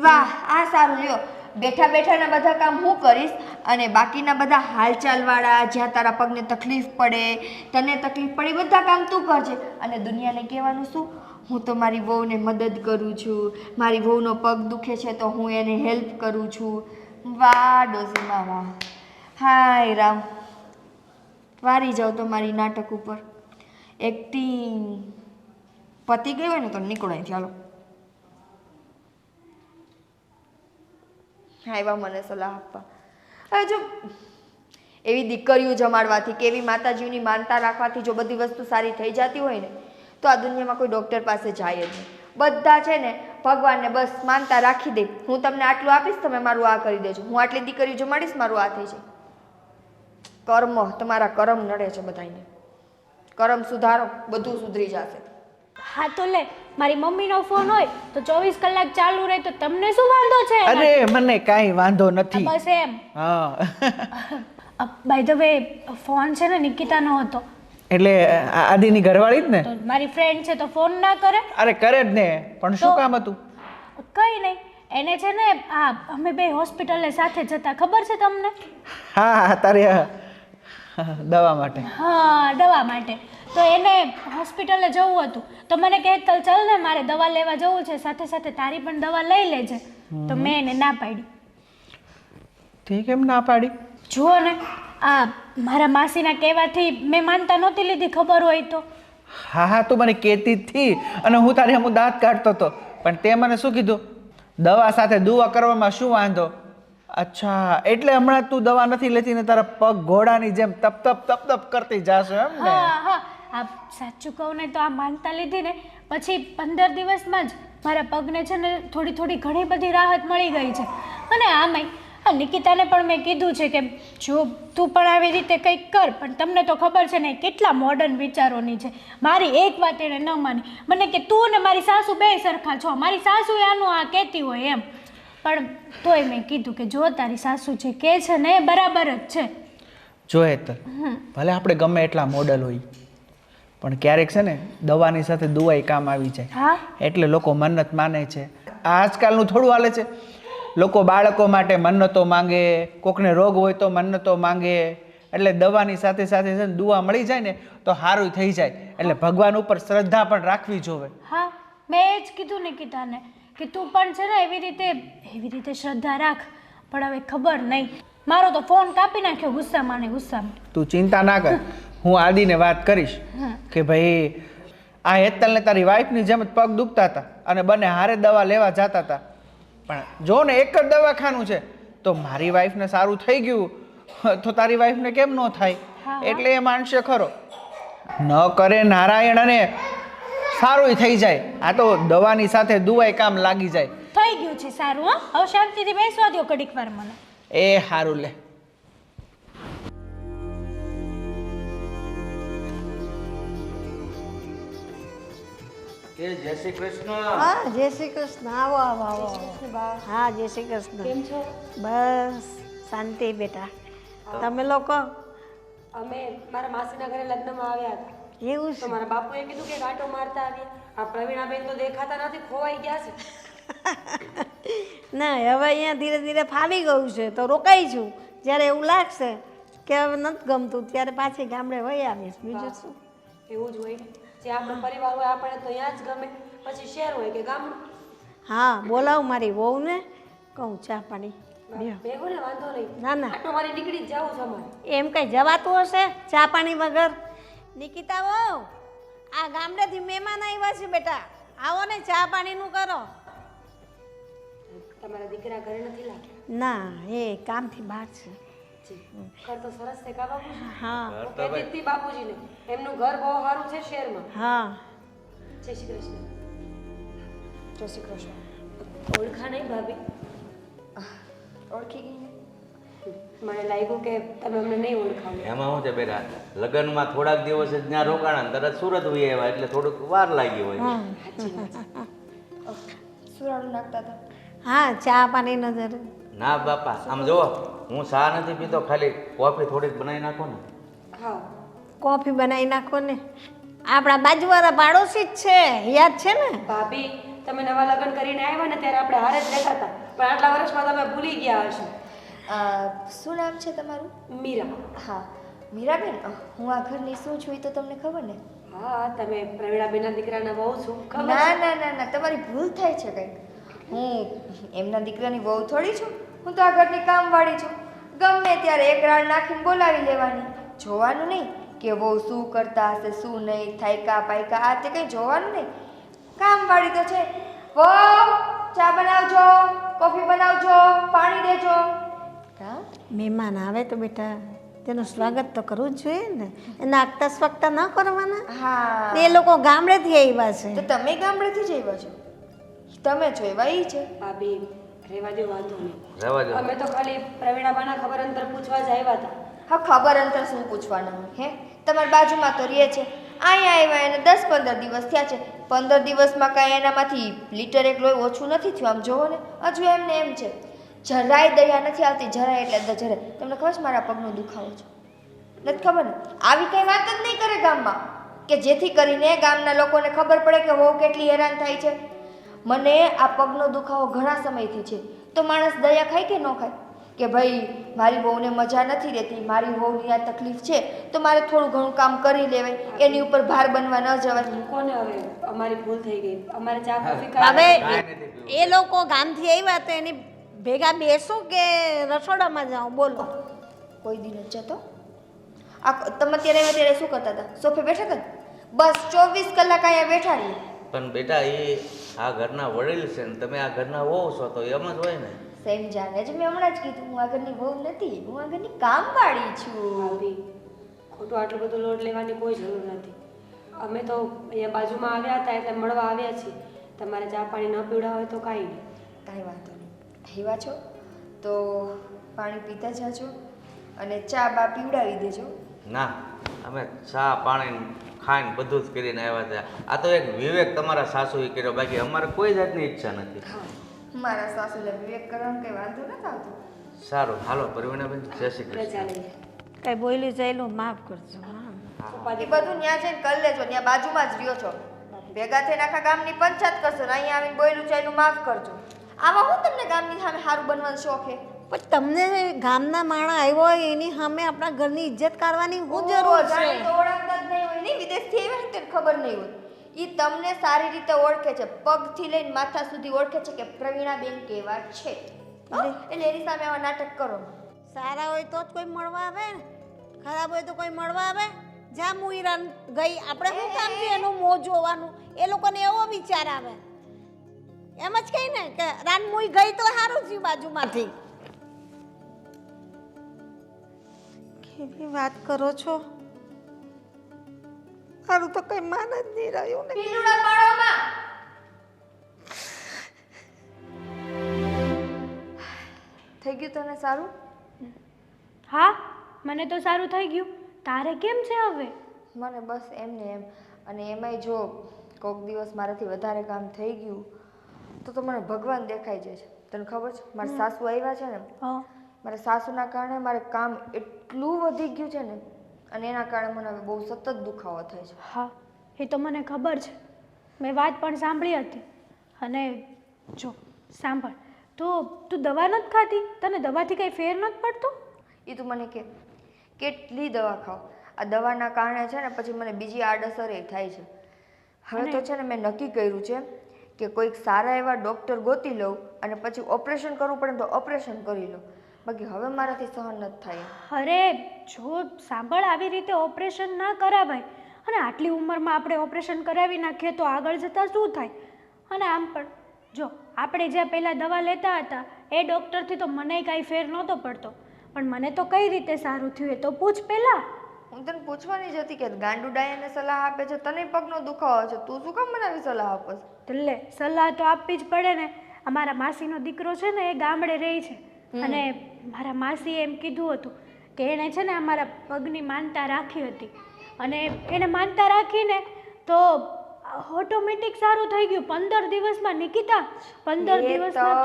વાહ, આ સારું. લ્યો, બેઠા બેઠાના બધા કામ હું કરીશ અને બાકીના બધા હાલચાલવાળા, જ્યાં તારા પગને તકલીફ પડે, તને તકલીફ પડે, બધા કામ તું કરજે. અને દુનિયાને કહેવાનું શું? હું તો મારી વહુને મદદ કરું છું, મારી વહુનો પગ દુખે છે તો હું એને હેલ્પ કરું છું. વાહ ડોસીમાં વાહ. હાય રામ, વારી જાઉં તો મારી નાટક ઉપર. એક્ટિંગ પતી ગઈ હોય ને તો નીકળો અહીંથી, ચાલો. આવ્યા મને સલાહ આપવા. હવે જો એવી દીકરીઓ જમાડવાથી કે એવી માતાજીની માનતા રાખવાથી જો બધી વસ્તુ સારી થઈ જતી હોય ને તો આ દુનિયામાં કોઈ ડૉક્ટર પાસે જાય જ નહીં. બધા છે ને ભગવાનને બસ માનતા રાખી દે, હું તમને આટલું આપીશ, તમે મારું આ કરી દેજો, હું આટલી દીકરીઓ જમાડીશ, મારું આ થઈ જાય. કર્મ, તમારા કરમ નડે છે બધાને. કરમ સુધારો, બધું સુધરી જશે. હા તો લે, મારી મમ્મીનો ફોન હોય તો 24 કલાક ચાલુ રહે તો તમને શું વાંધો છે? અરે મને કાંઈ વાંધો નથી. બસ એમ. હા બાય ધ વે, ફોન છે ને નિકિતાનો હતો. એટલે આદિની ઘરવાળી જ ને? તો મારી ફ્રેન્ડ છે તો ફોન ના કરે? અરે કરે જ ને, પણ શું કામ હતું? કંઈ નહીં, એને છે ને અમે બે હોસ્પિટલે સાથે જતા, ખબર છે તમને? હા, તારે દવા માટે. હા, દવા માટે. તો એને હોસ્પિટલે જવું હતું તો મને કહે ચાલ ને મારે દવા લેવા જવું છે, સાથે સાથે તારી પણ દવા લઈ લેજે. તો મેં એને ના પાડી. ઠીક, એમ ના પાડી? જુઓ ને, આ મારા માસીના કહેવાથી મેં માનતા નહોતી લીધી, ખબર હોય તો. હા હા, તું મને કહેતી જ થી અને હું તારી હમું દાંત કાઢતો હતો, પણ તે મને શું કીધું? દવા સાથે દુઆ કરવામાં શું વાંધો? અચ્છા, એટલે હમણાં તું દવા નથી લેતી ને તારા પગ ઘોડાની જેમ તપ તપ તપ તપ કરતી જાશો એમ ને? હા હા, આ સાચું કહું ને તો આ માનતા લીધી ને પછી 15 દિવસમાં જ મારા પગને છે ને થોડી થોડી ઘણી બધી રાહત મળી ગઈ છે. અને આમાંય આ નિકિતાને પણ મેં કીધું છે કે જો તું પણ આવી રીતે કંઈક કર, પણ તમને તો ખબર છે ને કેટલા મોડર્ન વિચારોની છે. મારી એક વાત એણે ન માની, મને કે તું ને મારી સાસુ બે સરખા છો. મારી સાસુ આનું આ કહેતી હોય એમ, પણ તોય મેં કીધું કે જો તારી સાસુ જે કહે છે ને એ બરાબર જ છે. જોઈએ તો ભલે આપણે ગમે એટલા મોડલ હોય પણ ક્યારેક છે ને દવાની સાથે દુઆઈ કામ આવી જાય. હા, એટલે લોકો મન્નત માને છે. આજકાલનું થોડું હાલે છે, લોકો બાળકો માટે મન્નતો માંગે, કોકને રોગ હોય તો મન્નતો માંગે. એટલે દવાની સાથે સાથે છે ને દુઆ મળી જાય ને તો સારું થઈ જાય. એટલે ભગવાન ઉપર શ્રદ્ધા પણ રાખવી જોવે. હા, મેં એ જ કીધું નિકિતાને કે તું પણ છે ને એવી રીતે શ્રદ્ધા રાખ. પણ હવે ખબર નહીં, મારો તો ફોન કાપી નાખ્યો ગુસ્સામાં ને ગુસ્સામાં. તું ચિંતા ના કર, હું આદિને વાત કરીશ કે ભાઈ આ હેતલને તારી વાઈફની જેમ જ પગ દુખતા હતા અને બંને હારે દવા લેવા જતા હતા, પણ જો ને એક જ દવાખાનું છે તો મારી વાઈફને સારું થઈ ગયું તો તારી વાઈફને કેમ ન થાય? એટલે એ માનશે ખરો. ન કરે નારાયણ અને સારું થઈ જાય. આ તો દવાની સાથે દુઆઈ કામ લાગી જાય. થઈ ગયું છે સારું. હા, હવે શાંતિથી બેસવા દો ઘડીક વાર મને. એ સારું લે. જય શ્રી કૃષ્ણ. હા, જય શ્રી કૃષ્ણ. આવો આવો આવો. હા, જય શ્રી કૃષ્ણ. કેમ છો? બસ શાંતિ બેટા. તમે લોકો? અમે મારા માસીના ઘરે લગ્નમાં આવ્યા હતા એવું તો છે? મારા બાપુએ કીધું કે આંટો મારતા આવીએ. આ પ્રવીણાબેન તો દેખાતા નથી, ખોવાઈ ગયા છે. ના હવે અહીંયા ધીરે ધીરે ફાવી ગયું છે તો રોકાઈ છું. જ્યારે એવું લાગશે કે હવે નથી ગમતું ત્યારે પાછી ગામડે વહી આવીશ. બીજું શું? એવું જ હોય ને, જે આપણો પરિવાર હોય આપણે તો અહીંયા જ ગમે, પછી શહેર હોય કે ગામડું. હા બોલાવ મારી વહુને, કહું ચા પાણી બેહો. ભેગું ને વાંધો નહીં. ના ના આટલું મારી નીકળી જ જવું છે અમારે. એમ કઈ જવાતું હશે ચા પાણી વગર? નિકિતા વહુ, આ ગામડેથી મહેમાન આવ્યા છે બેટા, આવો ને ચા પાણીનું કરો. તમારા દીકરા ઘરે નથી લાગ્યા? ના એ કામથી બહાર છે. ઘર તો સરસ છે કા બાપુજી? હા હું કહેતી હતી બાપુજીને, એમનું ઘર બહુ સારું છે શહેરમાં. હા જય શ્રી કૃષ્ણ. જય શ્રી કૃષ્ણ. ઓળખા નહીં ભાભી? ઓળખી ગઈ ને? મને લાગ્યું કે તમે અમને નહીં ઓળખાવો. એમાં શું છે બેટા, લગ્નમાં થોડાક દિવસ જ ત્યાં રોકાણા ને તરત સુરત વહી આવ્યા એટલે થોડુંક વાર લાગી હોય. સુરાડું નાખતા હતા. હા ચા પાણી નજર. ના બાપા, આમ જુઓ, હું ચા નથી પીતો, ખાલી કોફી થોડીક બનાવી નાખો ને. હા કોફી બનાવી નાખો ને. આપણા બાજુવાળા પાડોશી જ છે, યાદ છે ને? ભાભી, તમે નવા લગ્ન કરીને આવ્યા ને ત્યારે આપણે હારે જ રહેતા હતા, પણ આટલા વર્ષમાં તમે ભૂલી ગયા હશો. શું નામ છે તમારું? મીરા. હા મીરાબેન, હું આ ઘરની શું છું એ તો તમને ખબર ને? હા, તમે પ્રવીણાબેનના દીકરાના વહુ છો. ખબર ના છે? ના ના ના, તમારી ભૂલ થાય છે કંઈક. હું એમના દીકરાની વહુ થોડી છું. હું તો આ ઘરની કામવાળી છું. ગમે ત્યારે એક રાડ નાખીને બોલાવી લેવાની. જોવાનું નહીં કે વહુ શું કરતા હશે, શું નહીં, થાયકા પાયકા, આ તે કંઈ જોવાનું નહીં. કામવાળી તો છે. વહુ ચા બનાવજો, કોફી બનાવજો, પાણી દેજો. હા મહેમાન આવે તો બેટા તેનું સ્વાગત તો કરવું જ જોઈએ ને. એના આગતા સ્વાગતા ન કરવાના. હા એ લોકો ગામડેથી આવ્યા છે. તો તમે ગામડેથી જ આવ્યા છો? તમે છો એવા ઈ છે? ભાભી, રહેવા દો, વાંધો નહીં. રહેવા દો. અમે તો ખાલી પ્રવીણાબાના ખબર અંતર પૂછવા જ આવ્યા હતા. હા ખબર અંતર શું પૂછવાના હોય હે? તમારી બાજુમાં તો રહે છે, અહીંયા આવ્યા એને 10-15 દિવસ થયા છે. 15 દિવસમાં કાંઈ એનામાંથી લીટર એક લોહી ઓછું નથી થયું. આમ જોવો ને, હજુ એમને એમ છે. જરાય દયા નથી આવતી, જરાય એટલે જરાય. તમને ખબર છે મારા પગનો દુખાવો છે? નથી ખબર ને? આવી કંઈ વાત જ નહીં કરે ગામમાં કે જેથી કરીને ગામના લોકોને ખબર પડે કે વહુ કેટલી હેરાન થાય છે. મને આ પગનો દુખાવો ઘણા સમયથી છે. તો માણસ દયા ખાય કે ન ખાય? કે ભાઈ મારી વહુને મજા નથી રહેતી, મારી વહુની આ તકલીફ છે, તો મારે થોડું ઘણું કામ કરી લેવાય, એની ઉપર ભાર બનવા ન જવાય. કોને હવે અમારી ભૂલ થઈ ગઈ, અમારે ચા કોફી હવે ખાઈ એ લોકો ગામથી આવ્યા તો એની ભેગા બેસો કે રસોડામાં જાઓ? બોલો. કોઈ દિન જ જતો. આ તમે ત્યારે આવ્યા ત્યારે શું કરતા હતા? સોફે બેઠા હતા? બસ 24 કલાક અહીંયા બેઠા રહીએ. પણ બેટા, એ આ ઘરના વડીલ છે ને તમે આ ઘરના વહુ છો તો એમ જ હોય ને. સેમ જાણે જ મેં હમણાં જ કીધું, હું આ ઘરની વહુ નથી, હું આ ઘરની કામવાળી છું. ભાભી, ખોટું આટલું બધું લોડ લેવાની કોઈ જરૂર નથી. અમે તો અહીંયા બાજુમાં આવ્યા હતા એટલે મળવા આવ્યા છીએ. તમારે ચા પાણી ન પીવડા હોય તો કાંઈ નહીં. કાંઈ વાંધો નહીં. આવ્યા છો તો પાણી પીતા જાજો અને ચા બા પીવડાવી દેજો. ના, અમે ચા પાણી ખાઈને બધું જ કરીને આવ્યા હતા. આ તો એક વિવેક તમારા સાસુએ કર્યો, બાકી અમારે કોઈ જાતની ઈચ્છા નથી. મારા સાસુને વિવેક કરવાનો કંઈ વાંધો નથી આવતો. સારું, હાલો પ્રવીણાબેન, જય શ્રી કૃષ્ણ. ચાલે. કઈ બોલ્યું ચાલ્યું માફ કરજો. હા એ બધું ત્યાં જઈને કરી લેજો, ત્યાં બાજુમાં જ રહ્યો છો. ભેગા થઈને આખા ગામની પંચાયત કરશો ને અહીંયા આવીને બોયલું ચાલ્યું માફ કરજો. આમાં હું તમને ગામની સામે સારું બનવાનો શોખ છે? પણ તમને ગામના માણસ આવ્યો હોય એની સામે આપણા ઘરની ઇજ્જત કરવાની શું જરૂર છે? જાણે તો ઓળખતા જ નહીં હોય ને, વિદેશથી આવ્યા ને તેને ખબર નહીં હોય. એ તમને સારી રીતે ઓળખે છે, પગથી લઈને માથા સુધી ઓળખે છે કે પ્રવીણાબેન કેવા છે. એટલે એની સામે આવા નાટક કરો. સારા હોય તો જ કોઈ મળવા આવે ને, ખરાબ હોય તો કોઈ મળવા આવે? જા મુઈરાન ગઈ, આપણે શું કામ છે એનું મોં જોવાનું? એ લોકોને એવો વિચાર આવે. એમ જ કહી ને કે રાન મુઈ ગઈ તો સારું થયું બાજુમાંથી. કેવી વાત કરો છો? સારું તો કઈ માન જ નહીં રહ્યું ને. પીલુડા પાડોમાં થઈ ગયું તને સારું? હા, મને તો સારું થઈ ગયું. તારે કેમ છે હવે? મને બસ એમને એમ. અને એમાંય જો કોઈક દિવસ મારાથી વધારે કામ થઈ ગયું તો મને ભગવાન દેખાઈ જાય છે. તને ખબર છે મારા સાસુ આવ્યા છે ને, મારા સાસુના કારણે મારે કામ એટલું વધી ગયું છે ને, અને એના કારણે મને હવે બહુ સતત દુખાવો થાય છે. હા, એ તો મને ખબર છે. મેં વાત પણ સાંભળી હતી. અને જો સાંભળ, તો તું દવા નથી ખાતી? તને દવાથી કંઈ ફેર નથી પડતો? એ તું મને કે કેટલી દવા ખાવ? આ દવાના કારણે છે ને પછી મને બીજી આડઅસર એ થાય છે. હવે તો છે ને મેં નક્કી કર્યું છે કે કોઈક સારા એવા ડૉક્ટર ગોતી લઉં અને પછી ઓપરેશન કરવું પડે તો ઓપરેશન કરી લઉં. બાકી હવે મારાથી સહન નથી થાય. અરે જો સાંભળ, આવી રીતે ઓપરેશન ના કરાવાય. અને આટલી ઉંમરમાં આપણે ઓપરેશન કરાવી નાખીએ તો આગળ જતાં શું થાય? અને આમ પણ જો આપણે જ્યાં પહેલાં દવા લેતા હતા એ ડૉક્ટરથી તો મને કાંઈ ફેર નહોતો પડતો, પણ મને તો કઈ રીતે સારું થયું એ તો પૂછ પહેલાં. હું તને પૂછવાની જ હતી કે ગાંડુ ડાયાને સલાહ આપે છે, તને પગનો દુખાવો છે, તું શું કામ મને આવી સલાહ આપસ? તો લે, સલાહ તો આપવી જ પડે ને. અમારા માસીનો દીકરો છે ને એ ગામડે રહે છે, અને મારા માસીએ એમ કીધું હતું કે એણે છે ને અમારા પગની માનતા રાખી હતી, અને એને માનતા રાખીને તો ઓટોમેટિક સારું થઈ ગયું 15 દિવસમાં. નિકિતા, 15 દિવસમાં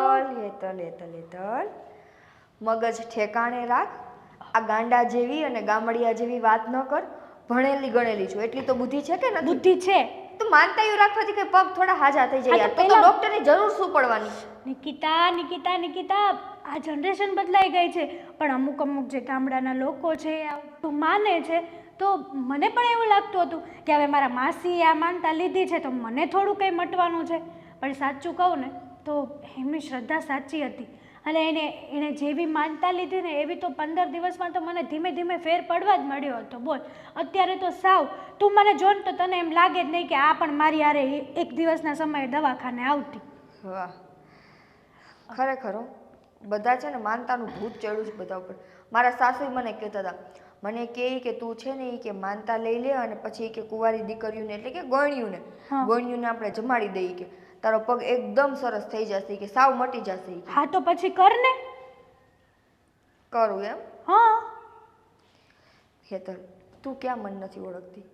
તો હેતલ, મગજ ઠેકાણે રાખ. આ ગાંડા જેવી અને ગામડિયા જેવી વાત ન કર. ભણેલી ગણેલી છું, એટલી તો બુદ્ધિ છે કે નથી? બુદ્ધિ છે. તું માનતા એવું રાખવાથી કે પગ થોડા હાજા થઈ જાય યાર. તો ડોક્ટરની જરૂર શું પડવાની? નિકિતા, આ જનરેશન બદલાઈ ગઈ છે, પણ અમુક જે ગામડાના લોકો છે તું માને છે, તો મને પણ એવું લાગતું હતું કે હવે મારા માસીએ આ માનતા લીધી છે તો મને થોડું કંઈ મટવાનું છે. પણ સાચું કહું ને તો એમની શ્રદ્ધા સાચી હતી, અને એણે જેવી માનતા લીધી ને એવી તો 15 દિવસમાં તો મને ધીમે ધીમે ફેર પડવા જ મળ્યો હતો. બોલ, અત્યારે તો સાવ તું મને જો ને તો તને એમ લાગે જ નહીં કે આ પણ મારી હારે એક દિવસના સમયે દવાખાને આવતી. વાહ, ખરેખર બધા છે ને માનતાનું ભૂત ચડ્યું છે બધા ઉપર. મારા સાસુ મને કહેતા હતા, મને કહે કે તું છે ને એ કે માનતા લઈ લે અને પછી કે કુંવારી દીકરીઓને એટલે કે ગોણ્યુંને આપણે જમાડી દઈએ કે તારો પગ એકદમ સરસ થઈ જશે, કે સાવ મટી જશે. હા તો પછી કર ને. કરું એમ? હા. હેતલ, તું ક્યાં મન નથી ઓળખતી?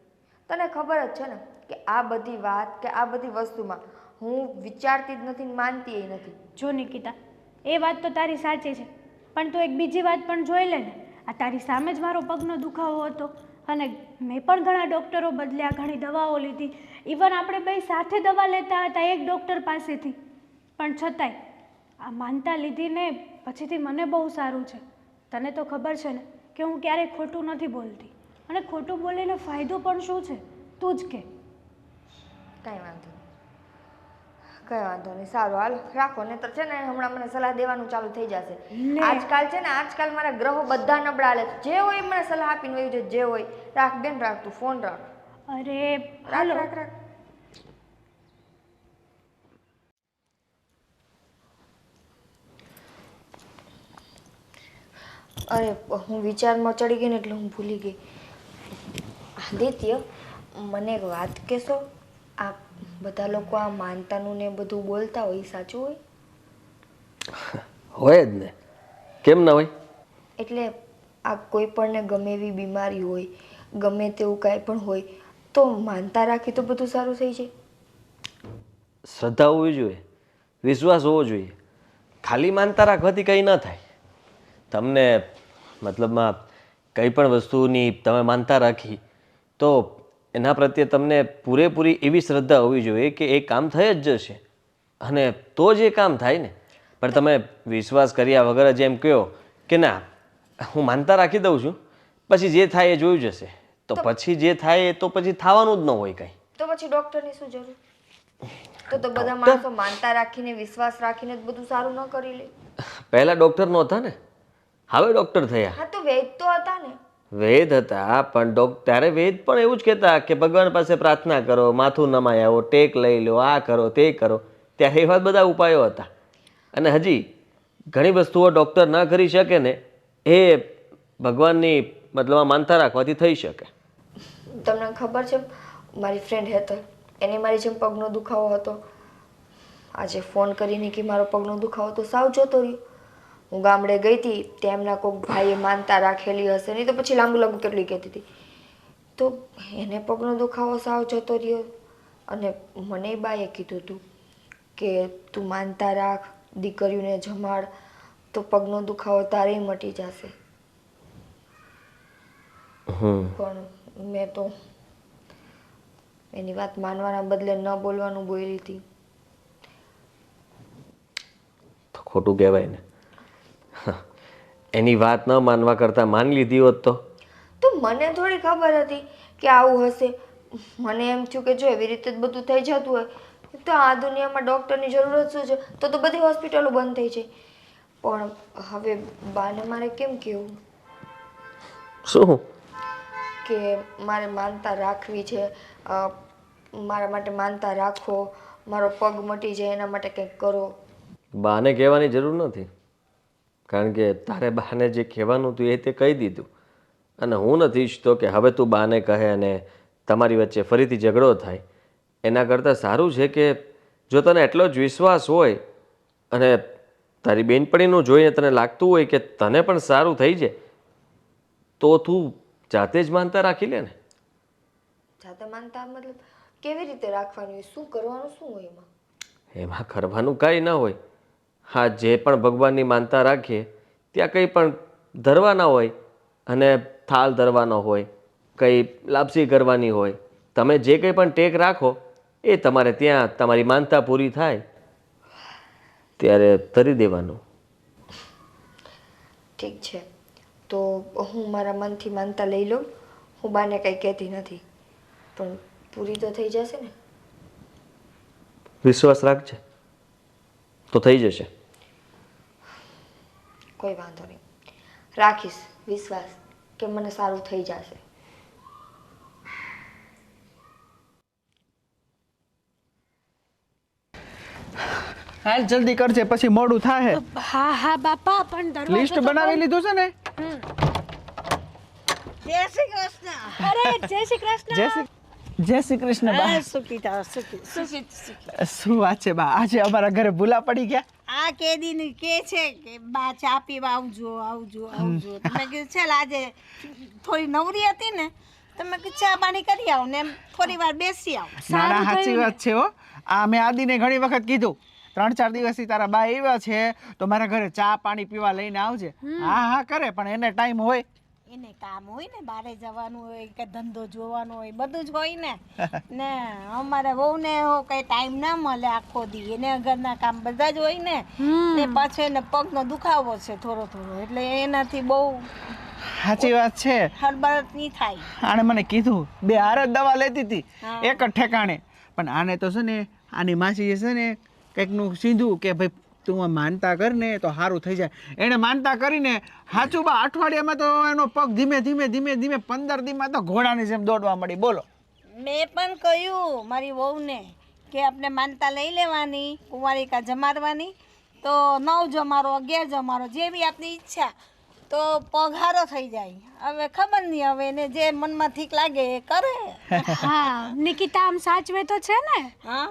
તને ખબર જ છે ને કે આ બધી વાત કે આ બધી વસ્તુમાં હું વિચારતી જ નથી, માનતી એ નથી. જો નિકિતા, એ વાત તો તારી સાચી છે, પણ તું એક બીજી વાત પણ જોઈ લે ને. આ તારી સામે જ મારો પગનો દુખાવો હતો, અને મેં પણ ઘણા ડૉક્ટરો બદલ્યા, ઘણી દવાઓ લીધી, ઇવન આપણે બે સાથે દવા લેતા હતા એક ડૉક્ટર પાસેથી, પણ છતાંય આ માનતા લીધીને પછીથી મને બહુ સારું છે. તને તો ખબર છે ને કે હું ક્યારેય ખોટું નથી બોલતી, અને ખોટું બોલીને ફાયદો પણ શું છે તું જ કે. કાંઈ વાંધો નહીં, સારું હાલ રાખો. ને તો છે ને હમણાં મને સલાહ દેવાનું ચાલુ થઈ જશે. આજકાલ મારા ગ્રહો બધા નબળા લે છે. જે હોય મને સલાહ આપીને વયું છે, જે હોય. રાખ બેન, રાખ, તું ફોન રાખ. અરે રાખ. અરે હું વિચારમાં ચડી ગઈ ને એટલે હું ભૂલી ગઈ. આદિત્ય, મને એક વાત કહેશો? આ બધા લોકો આ માનતાનું ને બધું બોલતા હોય એ સાચું હોય? હોય જ ને, કેમ ના હોય? એટલે આ કોઈ પણને ગમે એવી બીમારી હોય, ગમે તેવું કાંઈ પણ હોય, તો માનતા રાખી તો બધું સારું થઈ જાય? શ્રદ્ધા હોવી જોઈએ, વિશ્વાસ હોવો જોઈએ. ખાલી માનતા રાખવાથી કંઈ ન થાય. તમને મતલબમાં કંઈ પણ વસ્તુની તમે માનતા રાખી તો એના પ્રત્યે તમને પૂરેપૂરી એવી શ્રદ્ધા હોવી જોઈએ કે એ કામ થઈ જ જશે, અને તો જ એ કામ થાય ને. પણ તમે વિશ્વાસ કર્યા વગર જ એમ કહો કે ના હું માનતા રાખી દઉં છું, પછી જે થાય એ જોયું જશે, તો પછી જે થાય એ તો પછી થવાનું જ ન હોય કંઈ. તો પછી ડૉક્ટરની શું જરૂર? તો બધા માણસો માનતા રાખીને વિશ્વાસ રાખીને જ બધું સારું ન કરી લે? પહેલા ડૉક્ટર નહોતા ને, હવે ડૉક્ટર થયા. હા તો વૈદ તો હતા ને. વેદ હતા, પણ ત્યારે વેદ પણ એવું જ કહેતા કે ભગવાન પાસે પ્રાર્થના કરો, માથું નમાય આવો, ટેક લઈ લો, આ કરો તે કરો. ત્યારે એવા બધા ઉપાયો હતા. અને હજી ઘણી વસ્તુઓ ડૉક્ટર ન કરી શકે ને એ ભગવાનની મતલબ માનતા રાખવાથી થઈ શકે. તમને ખબર છે મારી ફ્રેન્ડ હેતલ, એને મારી જેમ પગનો દુખાવો હતો. આજે ફોન કરીને કે મારો પગનો દુખાવો તો સાવ જતો રહ્યો. હું ગામડે ગઈ હતી ત્યાં એમના કોઈક ભાઈએ માનતા રાખેલી હશે, નહીં તો પછી લાંબુ કેટલી કહેતી હતી. તો એને પગનો દુખાવો સાવ જતો રહ્યો, અને મને બાએ કીધું હતું કે તું માનતા રાખ, દીકરીઓને જમાડ, તો પગનો દુખાવો તારેય મટી જશે. પણ મેં તો એની વાત માનવાના બદલે ન બોલવાનું બોલી હતી. ખોટું કહેવાય ને. એની વાત ન માનવા કરતાં માની લીધી હોત તો. તો મને થોડી ખબર હતી કે આવું હશે. મને એમ થયું કે જો એવી રીતે જ બધું થઈ જતું હોય તો આ દુનિયામાં ડૉક્ટરની જરૂરત શું છે, તો બધી હોસ્પિટલો બંધ થઈ જાય. પણ હવે બાને મારે કેમ કહેવું શું? કે મારે માનતા રાખવી છે, મારા માટે માનતા રાખો, મારો પગ મટી જાય એના માટે કંઈક કરો. બાને કહેવાની જરૂર નથી, કારણ કે તારે બાને જે કહેવાનું હતું એ તે કહી દીધું. અને હું નથી ઈચ્છતો કે હવે તું બાને કહે અને તમારી વચ્ચે ફરીથી ઝઘડો થાય. એના કરતાં સારું છે કે જો તને એટલો જ વિશ્વાસ હોય અને તારી બેનપણીનું જોઈને તને લાગતું હોય કે તને પણ સારું થઈ જાય તો તું જાતે જ માનતા રાખી લે ને. જાતે માનતા મતલબ કેવી રીતે રાખવાની હોય, શું કરવાનું શું હોય એમાં? એમાં કરવાનું કાંઈ ન હોય. હા, જે પણ ભગવાનની માનતા રાખીએ ત્યાં કંઈ પણ ધરવાના હોય અને થાળ ધરવાનો હોય, કંઈ લાપસી કરવાની હોય, તમે જે કંઈ પણ ટેક રાખો એ તમારે ત્યાં તમારી માનતા પૂરી થાય ત્યારે ધરી દેવાનું. ઠીક છે, તો હું મારા મનથી માનતા લઈ લઉં. હું બાને કંઈ કહેતી નથી, પણ પૂરી તો થઈ જશે ને? વિશ્વાસ રાખજે તો થઈ જશે. કોઈ વાંધો નહીં, રાખીશ વિશ્વાસ કે મને સારું થઈ જશે. હાલ જલ્દી કરજે, પછી મોડું થાય. હા હા બાપા, પણ દરવાજો લિસ્ટ તો બનાવી લીધું છે ને? જય શ્રી કૃષ્ણ. અરે જય શ્રી કૃષ્ણ. જય શ્રી કૃષ્ણ બા. સુખી થાવ, સુખી. શું વાત છે બા, આજે અમારા ઘરે ભૂલા પડી ગયા? આ કેદીની કે છે કે બા ચા પીવા આવજો આવજો આવજો. તમે કીધું ચાલ આજે થોડી નવરી હતી ને, તમે કીધું ચા પાણી કરી આવો ને એમ થોડી વાર બેસી આવો. ના ના, સાચી વાત છે હો. આ મેં આદિને ઘણી વખત કીધું 3-4 દિવસથી તારા બા આવ્યા છે તો મારા ઘરે ચા પાણી પીવા લઈને આવજે. હા હા કરે, પણ એને ટાઈમ હોય. એને કામ હોય ને, બારે જવાનું હોય કે ધંધો જોવાનો હોય, બધું જ હોય ને. ને અમારે વહુને કઈ ટાઈમ ના મળે આખો દી, એને ઘરના કામ બધા જ હોય ને. ને પાછો એને પગનો દુખાવો છે થોડો થોડો, એટલે એનાથી બહુ સાચી વાત છે. હડબડ નહીં થાય. આણે મને કીધું 2 હારે જ દવા લેતી હતી એક જ ઠેકાણે, પણ આને તો છે ને આની માસી છે ને કંઈકનું સીધું કે ભાઈ તું માનતા કર ને તો સારું થઈ જાય. એણે માનતા કરીને સાચું બા અઠવાડિયામાં તો એનો પગ ધીમે ધીમે ધીમે ધીમે 15 દીમાં તો ઘોડાની જેમ દોડવા મળી. બોલો. મેં પણ કહ્યું મારી વહુને કે આપણે માનતા લઈ લેવાની, કુંવારિકા જમાડવાની, તો 9 જમારો 11 જમારો જેવી આપની ઈચ્છા, તો પગ હારો થઈ જાય. હવે ખબર નહીં, હવે એને જે મનમાં ઠીક લાગે એ કરે. હા નિકિતા આમ સાચવે તો છે ને? હા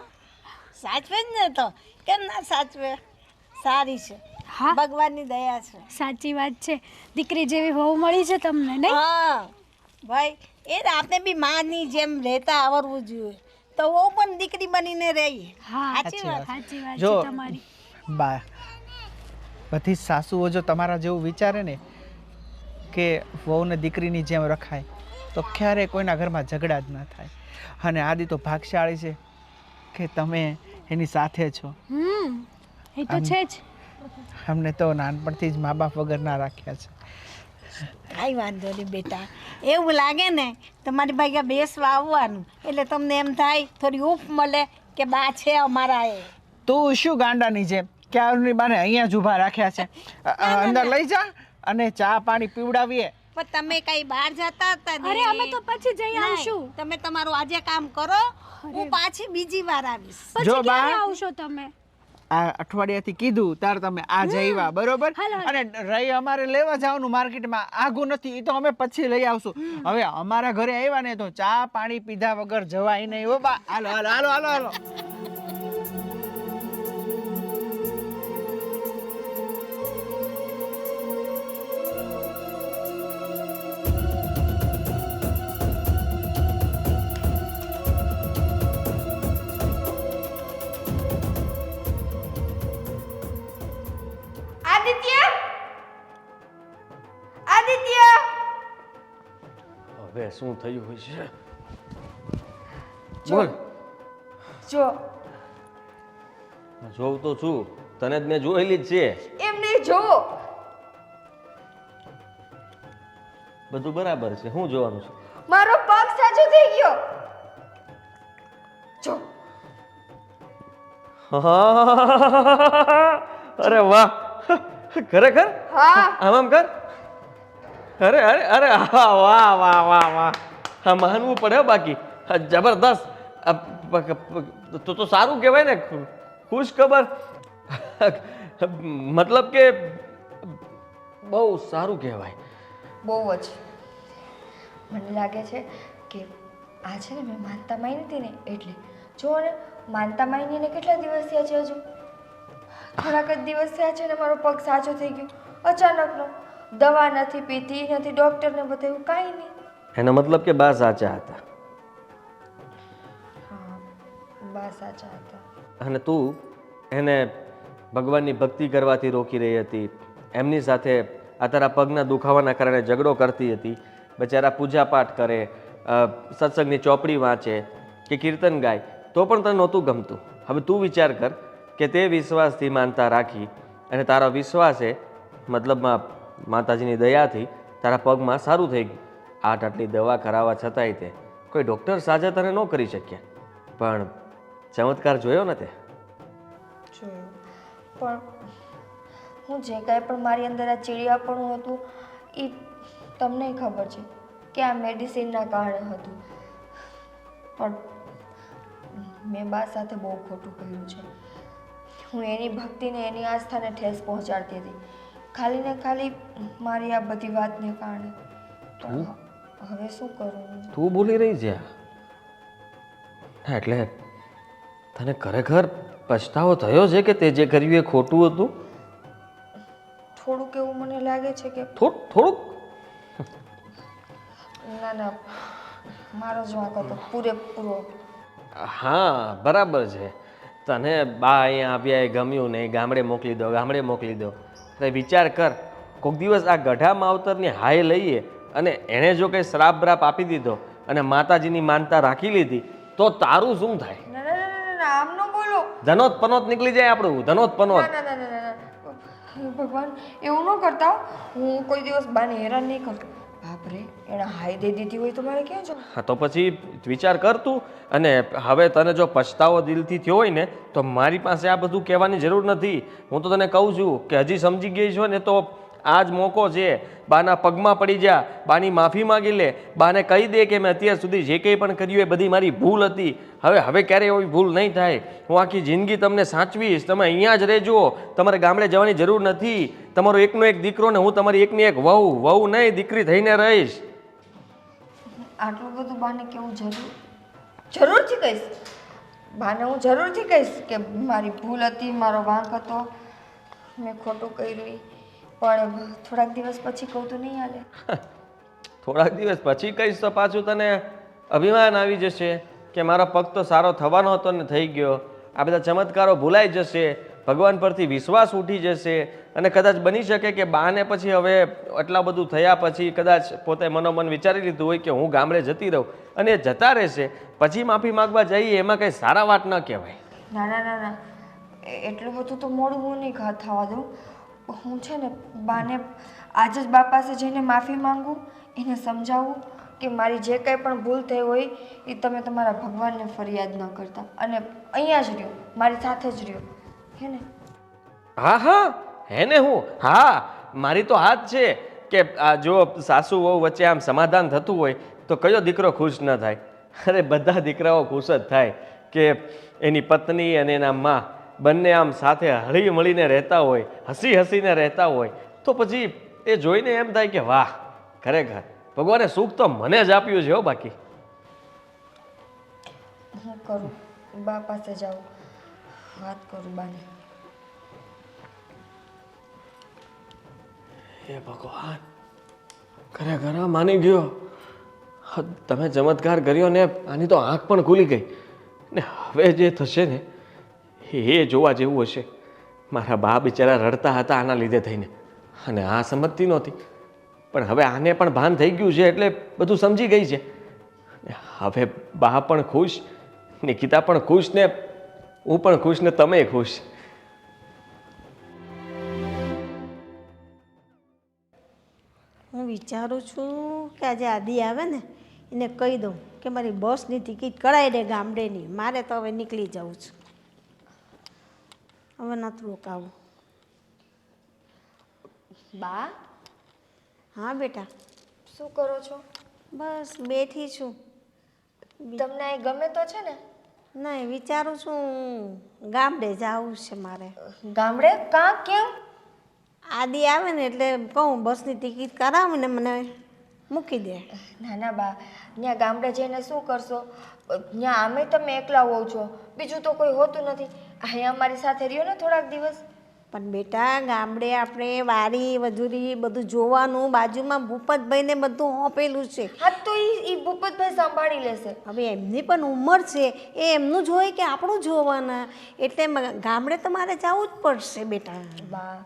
સાચવે જ ને, તો કેમ ના સાચવે. સારી છે, હા ભગવાનની દયા છે. સાચી વાત છે, દીકરી જેવી વહુ મળી છે તમને નહીં? હા ભાઈ, એ આપણે બી માની જેમ રહેતા આવડવું જોઈએ, તો વહુ પણ દીકરી બનીને રહી. હા સાચી વાત. સાચી વાત જો છે તમારી. બા, બધી સાસુઓ જો તમારા જેવું વિચારે ને કે વહુને દીકરીની જેમ રખાય તો ક્યારેય કોઈના ઘરમાં ઝઘડા જ ના થાય. અને આદિ તો ભાગશાળી છે કે તમે એની સાથે છો. એ તો છે જ. અમને તો નાનપણથી જ મા બાપ વગર ના રાખ્યા છે. કાંઈ વાંધો નહીં બેટા, એવું લાગે ને તમારી ભાગ્યા બેસવા આવવાનું એટલે તમને એમ થાય થોડી ઊફ મળે કે બા છે અમારા. એ તું શું ગાંડાની જેમ ક્યારની બાને અહીંયા જ ઊભા રાખ્યા છે? અંદર લઈ જા અને ચા પાણી પીવડાવીએ. પણ તમે કઈ બહાર જતા હતા ને? અરે અમે તો પછી જઈ આવશું. તમે તમારું આજે કામ કરો, હું પાછી બીજી વાર આવીશ. પછી જો બા, ક્યારે આવશો તમે? આ અઠવાડિયાથી કીધું તાર તમે આ જઈવા બરોબર. અને રહી અમારે લેવા જવાનું માર્કેટમાં, આગું નથી, એ તો અમે પછી લઈ આવશું. હવે અમારા ઘરે આવ્યા ને તો ચા પાણી પીધા વગર જવાય નહીં હો બા. હાલો હાલો હાલો હાલો હાલો. હવે શું થયું હોય છે? બોલ. જો જોઉં તો છું, તને જ મેં જોયેલી જ છે. એમ નહીં, જો બધું બરાબર છે. શું જોવાનું છે? મારો પગ સાચો થઈ ગયો. જો અરે વાહ, ખરેખર હા આમ આમ કર. અરે અરે અરે વાહ વાહ વાહ વાહ વાહ, હા માનવું પડે હો બાકી. હા, જબરદસ્ત. તો સારું કહેવાય ને, ખુશ ખબર. મતલબ કે બહુ સારું કહેવાય. બહુ જ. મને લાગે છે કે આ છે ને મેં માનતા માની હતી ને એટલે. જો ને માનતા માનીને કેટલા દિવસ થયા છે? હજુ થોડાક જ દિવસ થયા છે ને મારો પગ સાચો થઈ ગયો અચાનકનો. દવા નથી પીધી, નથી ડૉક્ટરને બતાવ્યું, કાંઈ નહીં. એનો મતલબ કે બા સાચા હતા. હા, બા સાચા હતા. અને તું એને ભગવાનની ભક્તિ કરવાથી રોકી રહી હતી. એમની સાથે આ તારા પગના દુખાવાના કારણે ઝઘડો કરતી હતી. બચારા પૂજા પાઠ કરે, સત્સંગની ચોપડી વાંચે કે કીર્તન ગાય, તો પણ તને નહોતું ગમતું. હવે તું વિચાર કર કે તે વિશ્વાસથી માનતા રાખી અને તારો વિશ્વાસે મતલબમાં માતાજીની દયાથી તારા પગમાં સારું થઈ ગયું. આટલી દવા કરાવવા છતાંય તે કોઈ ડૉક્ટર સાજા તને ન કરી શક્યા. પણ ચમત્કાર જોયો ને તે? જોયું. પણ હું જે કાંઈ પણ મારી અંદર આ ચીડિયાપણું હતું એ તમને ખબર છે કે આ મેડિસિનના કારણે હતું. પણ મેં બા સાથે બહુ ખોટું કર્યું છે. હું એની ભક્તિને, એની આસ્થાને ઠેસ પહોંચાડતી હતી, ખાલી ને ખાલી મારી આ બધી વાતને કારણે. તો હવે શું કરું? તું બોલી રહી છે? હા, એટલે તને ખરેખર પછતાવો થયો છે કે તે જે કર્યું એ ખોટું હતું? થોડુંક એવું મને લાગે છે કે થોડુંક? ના ના, મારો જ વાંક હતો પૂરેપૂરો. હા, બરાબર છે. તને બા અહીંયા આવ્યા એ ગમ્યું નહીં, ગામડે મોકલી દો, ગામડે મોકલી દો. તો વિચાર કર, કોઈક દિવસ આ ગઢા માવતરની હાય લઈએ અને એણે જો કંઈ શ્રાપ બ્રાપ આપી દીધો અને માતાજીની માનતા રાખી લીધી તો તારું શું થાય? ના ના ના ના ના, આમ ન બોલો. ધનોત પનોત નીકળી જાય આપણું, ધનોત પનોત. ના ના ના ના ના, ભગવાન એવું ન કરતા હો. હું કોઈ દિવસ બાને હેરાન નહીં કરતો. બાપરે, એણે હાય દઈ દીધી હોય તો મારે ક્યાં જવું? હા, તો પછી વિચાર કર તું. અને હવે તને જો પછતાવો દિલથી થયો હોય ને તો મારી પાસે આ બધું કહેવાની જરૂર નથી. હું તો તને કહું છું કે હજી સમજી ગઈ છો ને તો આ જ મોકો છે. બાના પગમાં પડી જા, બાની માફી માગી લે, બાને કહી દે કે મેં અત્યાર સુધી જે કંઈ પણ કર્યું એ બધી મારી ભૂલ હતી. હવે ક્યારેય એવી ભૂલ નહીં થાય. હું આખી જિંદગી તમને સાચવીશ, તમે અહીંયા જ રહેજો, તમારે ગામડે જવાની જરૂર નથી. તમારો એકનો એક દીકરો ને હું તમારી એકની એક વહુ નહીં દીકરી થઈને રહીશ. આટલું બધું બાને કેવું જરૂરથી કહીશ. બાને હું જરૂરથી કહીશ કે મારી ભૂલ હતી, મારો વાંક હતો, મેં ખોટું કર્યું. પણ થોડાક દિવસ પછી કહું તો નહીં હાલે? થોડાક દિવસ પછી કહીશ તો પાછું તને અભિમાન આવી જશે કે મારો પગ તો સારો થવાનો હતો ને થઈ ગયો. આ બધા ચમત્કારો ભૂલાઈ જશે, ભગવાન પરથી વિશ્વાસ ઉઠી જશે અને કદાચ બની શકે કે બાને પછી હવે આટલા બધું થયા પછી કદાચ પોતે મનોમન વિચારી લીધું હોય કે હું ગામડે જતી રહું અને એ જતા રહેશે. પછી માફી માગવા જઈએ એમાં કંઈ સારા વાત ન કહેવાય. ના ના ના ના, એટલું બધું તો મોડું હું નહીં થવા દઉં. હું છે ને બાને આજે જ બા પાસે જઈને માફી માંગું, એને સમજાવું કે મારી જે કંઈ પણ ભૂલ થઈ હોય એ તમે તમારા ભગવાનને ફરિયાદ ન કરતા અને અહીંયા જ રહ્યો, મારી સાથે જ રહ્યો, હે ને? હા હા, હે ને? હું હા, મારી તો હાથ છે કે આ જો સાસુ વહુ વચ્ચે આમ સમાધાન થતું હોય તો કયો દીકરો ખુશ ન થાય? અરે બધા દીકરાઓ ખુશ જ થાય કે એની પત્ની અને એના માં બંને આમ સાથે હળી મળીને રહેતા હોય, હસી હસીને રહેતા હોય તો પછી એ જોઈને એમ થાય કે વાહ, ખરેખર ભગવાને સુખ તો મને જ આપ્યું છે હો. બાકી હું કરું, બા પાસે જાઉં, વાત કરું બાને. હે ભગવાન, ખરેખર માની ગયો. તમે ચમત્કાર કર્યો ને આની તો આંખ પણ ખુલી ગઈ ને હવે જે થશે ને એ જોવા જેવું હશે. મારા બા બિચારા રડતા હતા આના લીધે થઈને અને આ સમજતી નહોતી, પણ હવે આને પણ ભાન થઈ ગયું છે એટલે બધું સમજી ગઈ છે. હવે બા પણ ખુશ, નિકિતા પણ ખુશ ને હું પણ ખુશ ને તમે ખુશ. હું વિચારું છું કે આજે આદિ આવે ને એને કહી દઉં કે મારી બસની ટિકિટ કરાવી દે ગામડેની. મારે તો હવે નીકળી જવું છે. હવે નથી રોકાવું. બા હા બેટા, શું કરો છો? બસ બેઠી છું. તમને અહીં ગમે તો છે ને? નહીં, વિચારું છું ગામડે જવું છે મારે. ગામડે? કાં? કેમ? આદિ આવે ને એટલે કહું બસની ટિકિટ કરાવીને મને મૂકી દે. ના ના બા, ત્યાં ગામડે જઈને શું કરશો? ત્યાં આમે તમે એકલા હોવ છો, બીજું તો કોઈ હોતું નથી. અહીંયા અમારી સાથે રહ્યો ને થોડાક દિવસ. પણ બેટા ગામડે આપણે વારી વજૂરી બધું જોવાનું, બાજુમાં ભૂપતભાઈને બધું હોપેલું છે. હા તો એ ભૂપતભાઈ સંભાળી લેશે. હવે એમની પણ ઉંમર છે, એ એમનું જોઈ કે આપણું જોવાના. એટલે ગામડે તો મારે જવું જ પડશે બેટા. બા,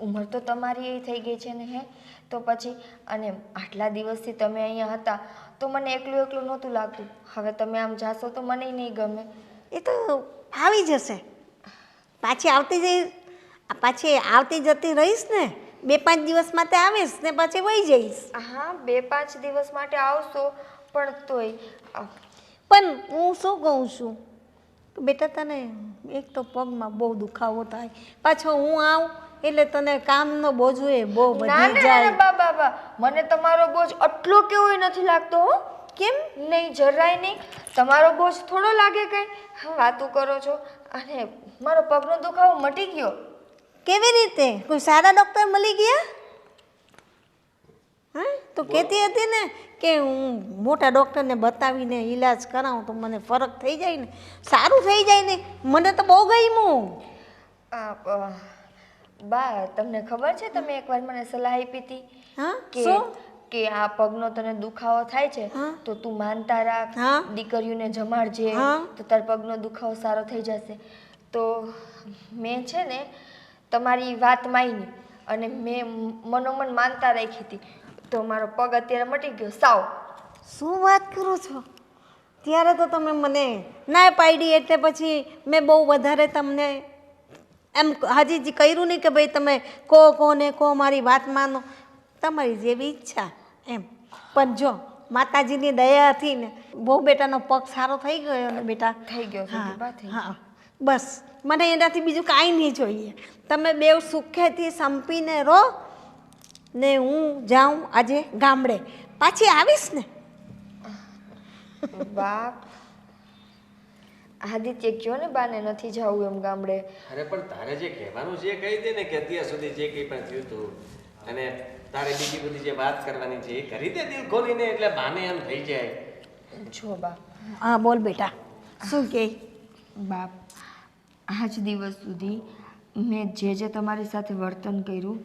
ઉંમર તો તમારી એ થઈ ગઈ છે ને હે, તો પછી અને આટલા દિવસથી તમે અહીંયા હતા તો મને એકલું એકલું નહોતું લાગતું. હવે તમે આમ જાશો તો મને નહીં ગમે. એ તો આવી જશે. પાછી આવતી જતી રહીશ ને, 2-5 દિવસ માટે આવીશ ને પછી વહી જઈશ. હા, 2-5 દિવસ માટે આવશો, પણ તોય પણ હું શું કહું છું કે બેટા તને એક તો પગમાં બહુ દુખાવો થાય, પાછો હું આવું એટલે તને કામનો બોજો એ બહુ ના વધી ના જાય. ના બા બા, મને તમારો બોજ આટલો કેવો નથી લાગતો હો. કેમ? નહીં, જરાય નહીં. તમારો બોજ થોડો લાગે કઈ વાતું કરો છો. અને મારો પગનો દુખાવો મટી ગયો. કેવી રીતે? કોઈ સારા ડૉક્ટર મળી ગયા? હા, તો કહેતી હતી ને કે હું મોટા ડૉક્ટરને બતાવીને ઈલાજ કરાવું તો મને ફરક થઈ જાય ને, સારું થઈ જાય ને. મને તો બહુ ગમ્યું. બા, તમને ખબર છે તમે એકવાર મને સલાહ આપી હતી હા, કે શું? કે આ પગનો તને દુખાવો થાય છે હા. તો તું માનતા રાખ, હા. દીકરીઓને જમાડજે હા. તો તાર પગનો દુખાવો સારો થઈ જશે. તો મેં છે ને તમારી વાત માની અને મેં મનોમન માનતા રાખી હતી, તો મારો પગ અત્યારે મટી ગયો સાવ. શું વાત કરો છો? ત્યારે તો તમે મને ના પાડી એટલે પછી મેં બહુ વધારે તમને એમ હજી કર્યું નહીં કે ભાઈ તમે કોને કહો મારી વાત માનો, તમારી જેવી ઈચ્છા એમ. પણ જો માતાજીની દયા હતી ને બહુ બેટાનો પગ સારો થઈ ગયો ને બેટા. થઈ ગયો છે બા, થઈ ગયો. હા, બસ મને એનાથી બીજું કાંઈ નહીં જોઈએ. તમે બેવ સુખેથી સંપીને રહો ને હું જાઉં આજે ગામડે. પાછી આવીશ ને. બા, આદિત્ય કયો ને બાને નથી જવું એમ ગામડે. અરે પણ તારે જે કહેવાનું છે એ કહી દે ને કે અત્યાર સુધી જે કંઈ પણ થયું હતું અને તારે બીજી બધી જે વાત કરવાની છે એ કરી દે દિલ ખોલીને, એટલે બાને એમ થઈ જાય. જો બા. હા બોલ બેટા, શું કહે? બાપ, આજ દિવસ સુધી મેં જે તમારી સાથે વર્તન કર્યું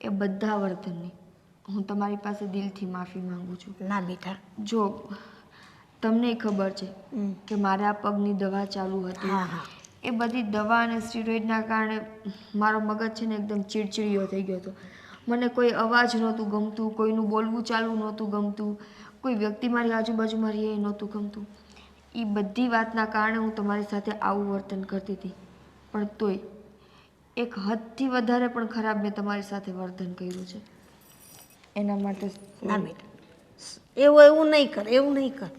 એ બધા વર્તનની હું તમારી પાસે દિલથી માફી માંગુ છું. ના બેટા. જો તમને ખબર છે કે મારે આ પગની દવા ચાલુ હતી. હા હા. એ બધી દવા અને સ્ટીરોઇડના કારણે મારો મગજ છે ને એકદમ ચીડચીડિયો થઈ ગયો હતો. મને કોઈ અવાજ નહોતું ગમતું, કોઈનું બોલવું ચાલવું નહોતું ગમતું, કોઈ વ્યક્તિ મારી આજુબાજુમાં રહે એ નહોતું ગમતું. એ બધી વાતના કારણે હું તમારી સાથે આવું વર્તન કરતી હતી, પણ તોય એક હદથી વધારે પણ ખરાબ મેં તમારી સાથે વર્તન કર્યું છે. એના માટે ના બેટા, એવું નહીં કર, એવું નહીં કર.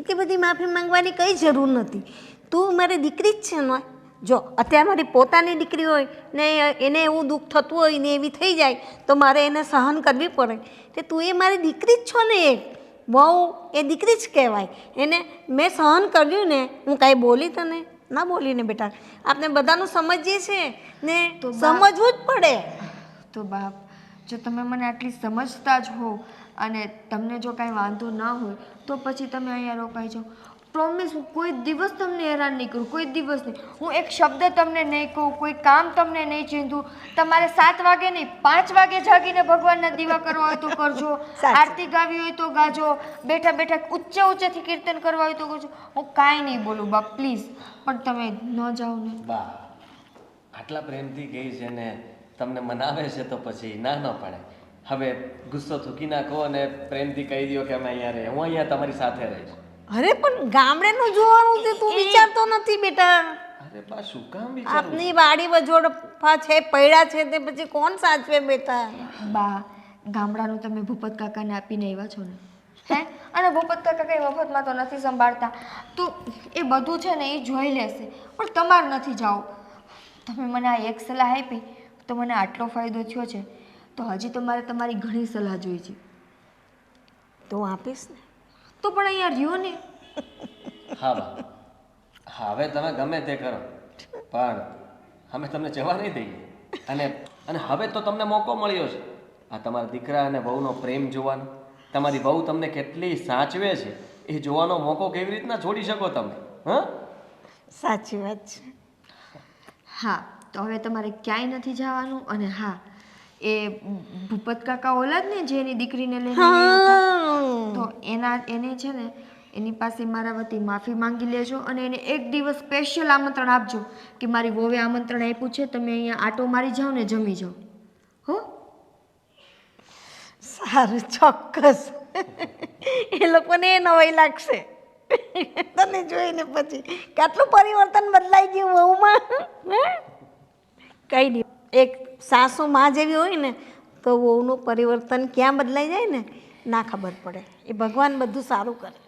એટલી બધી માફી માંગવાની કંઈ જરૂર નથી. તું મારી દીકરી જ છે ને. જો અત્યારે મારી પોતાની દીકરી હોય ને એને એવું દુઃખ થતું હોય ને એવી થઈ જાય તો મારે એને સહન કરવી પડે. તે તું એ મારી દીકરી જ છો ને. બહુ એ દીકરી જ કહેવાય. એને મેં સહન કર્યું ને, હું કાંઈ બોલી તને ના બોલી ને બેટા. આપણે બધાનું સમજીએ છીએ ને, તો સમજવું જ પડે. તો બાપ, જો તમે મને આટલી સમજતા જ હો અને તમને જો કાંઈ વાંધો ના હોય તો પછી તમે અહીંયા રોકાઈ જાઓ. પ્રોમિસ, હું કોઈ દિવસ તમને હેરાન નહીં કરું, કોઈ દિવસ નહીં. હું એક શબ્દ તમને નહીં કહું, કોઈ કામ તમને નહીં ચીંધું. તમારે 7 વાગે નહીં 5 વાગે જાગીને ભગવાનના દીવા કરવા હોય તો કરજો, આરતી ગાવી હોય તો ગાજો, બેઠા બેઠા ઊંચેથી કીર્તન કરવા હોય તો કરજો. હું કાંઈ નહીં બોલું બાપ, પ્લીઝ. પણ તમે ન જાઓ ને. બા, આટલા પ્રેમથી કહી છે ને તમને મનાવે છે તો પછી ના ન પડે. હવે ગુસ્સો થૂકી નાખો અને પ્રેમથી કહી દો કે અમે અહીંયા રહીએ, હું અહીંયા તમારી સાથે રહીશ. અરે પણ ગામડેનું જોવાનું છે, તું વિચારતો નથી બેટા. અરે બા, શું કામ વિચારું? આપની વાડી વજોડ છે પડ્યા છે તે પછી કોણ સાચવે બેટા? બા, ગામડાનું તમે ભૂપત કાકાને આપીને આવ્યા છો ને હે અને ભૂપત કાકા કંઈ મફતમાં તો નથી સંભાળતા તો એ બધું છે ને એ જોઈ લેશે પણ તમારે નથી જાવું તમે મને આ એક સલાહ આપી તો મને આટલો ફાયદો થયો છે તો હજી તમારે તમારી ઘણી સલાહ જોઈ છે તું આપીશ ને તો પણ અહીંયા રહ્યો ને હા બા હા હવે તમે ગમે તે કરો પણ અમે તમને જવા નહીં દઈએ અને હવે તો તમને મોકો મળ્યો છે આ તમારા દીકરા અને વહુનો પ્રેમ જોવાનો તમારી વહુ તમને કેટલી સાચવે છે એ જોવાનો મોકો કેવી રીતના છોડી શકો તમે હા સાચી વાત છે હા તો હવે તમારે ક્યાંય નથી જવાનું અને હા એ ભૂપત કાકા ઓલાદ ને જે એની દીકરીને લઈને આવ્યા હતા, તો એને છે ને એની પાસે મારા વતી માફી માંગી લેજો અને એને એક દિવસ સ્પેશિયલ આમંત્રણ આપજો કે મારી વહુએ આમંત્રણ આપ્યું છે તમે અહીંયા આટો મારી જાઓ ને જમી જાઓ હો સારું ચોક્કસ એ લોકોને નવાઈ લાગશે તને જોઈને પછી કેટલું પરિવર્તન બદલાઈ ગયું વહુમાં કઈ નહીં એક સાસુ માં જેવી હોય ને તો વહુનું પરિવર્તન ક્યાં બદલાઈ જાય ને ના ખબર પડે એ ભગવાન બધું સારું કરે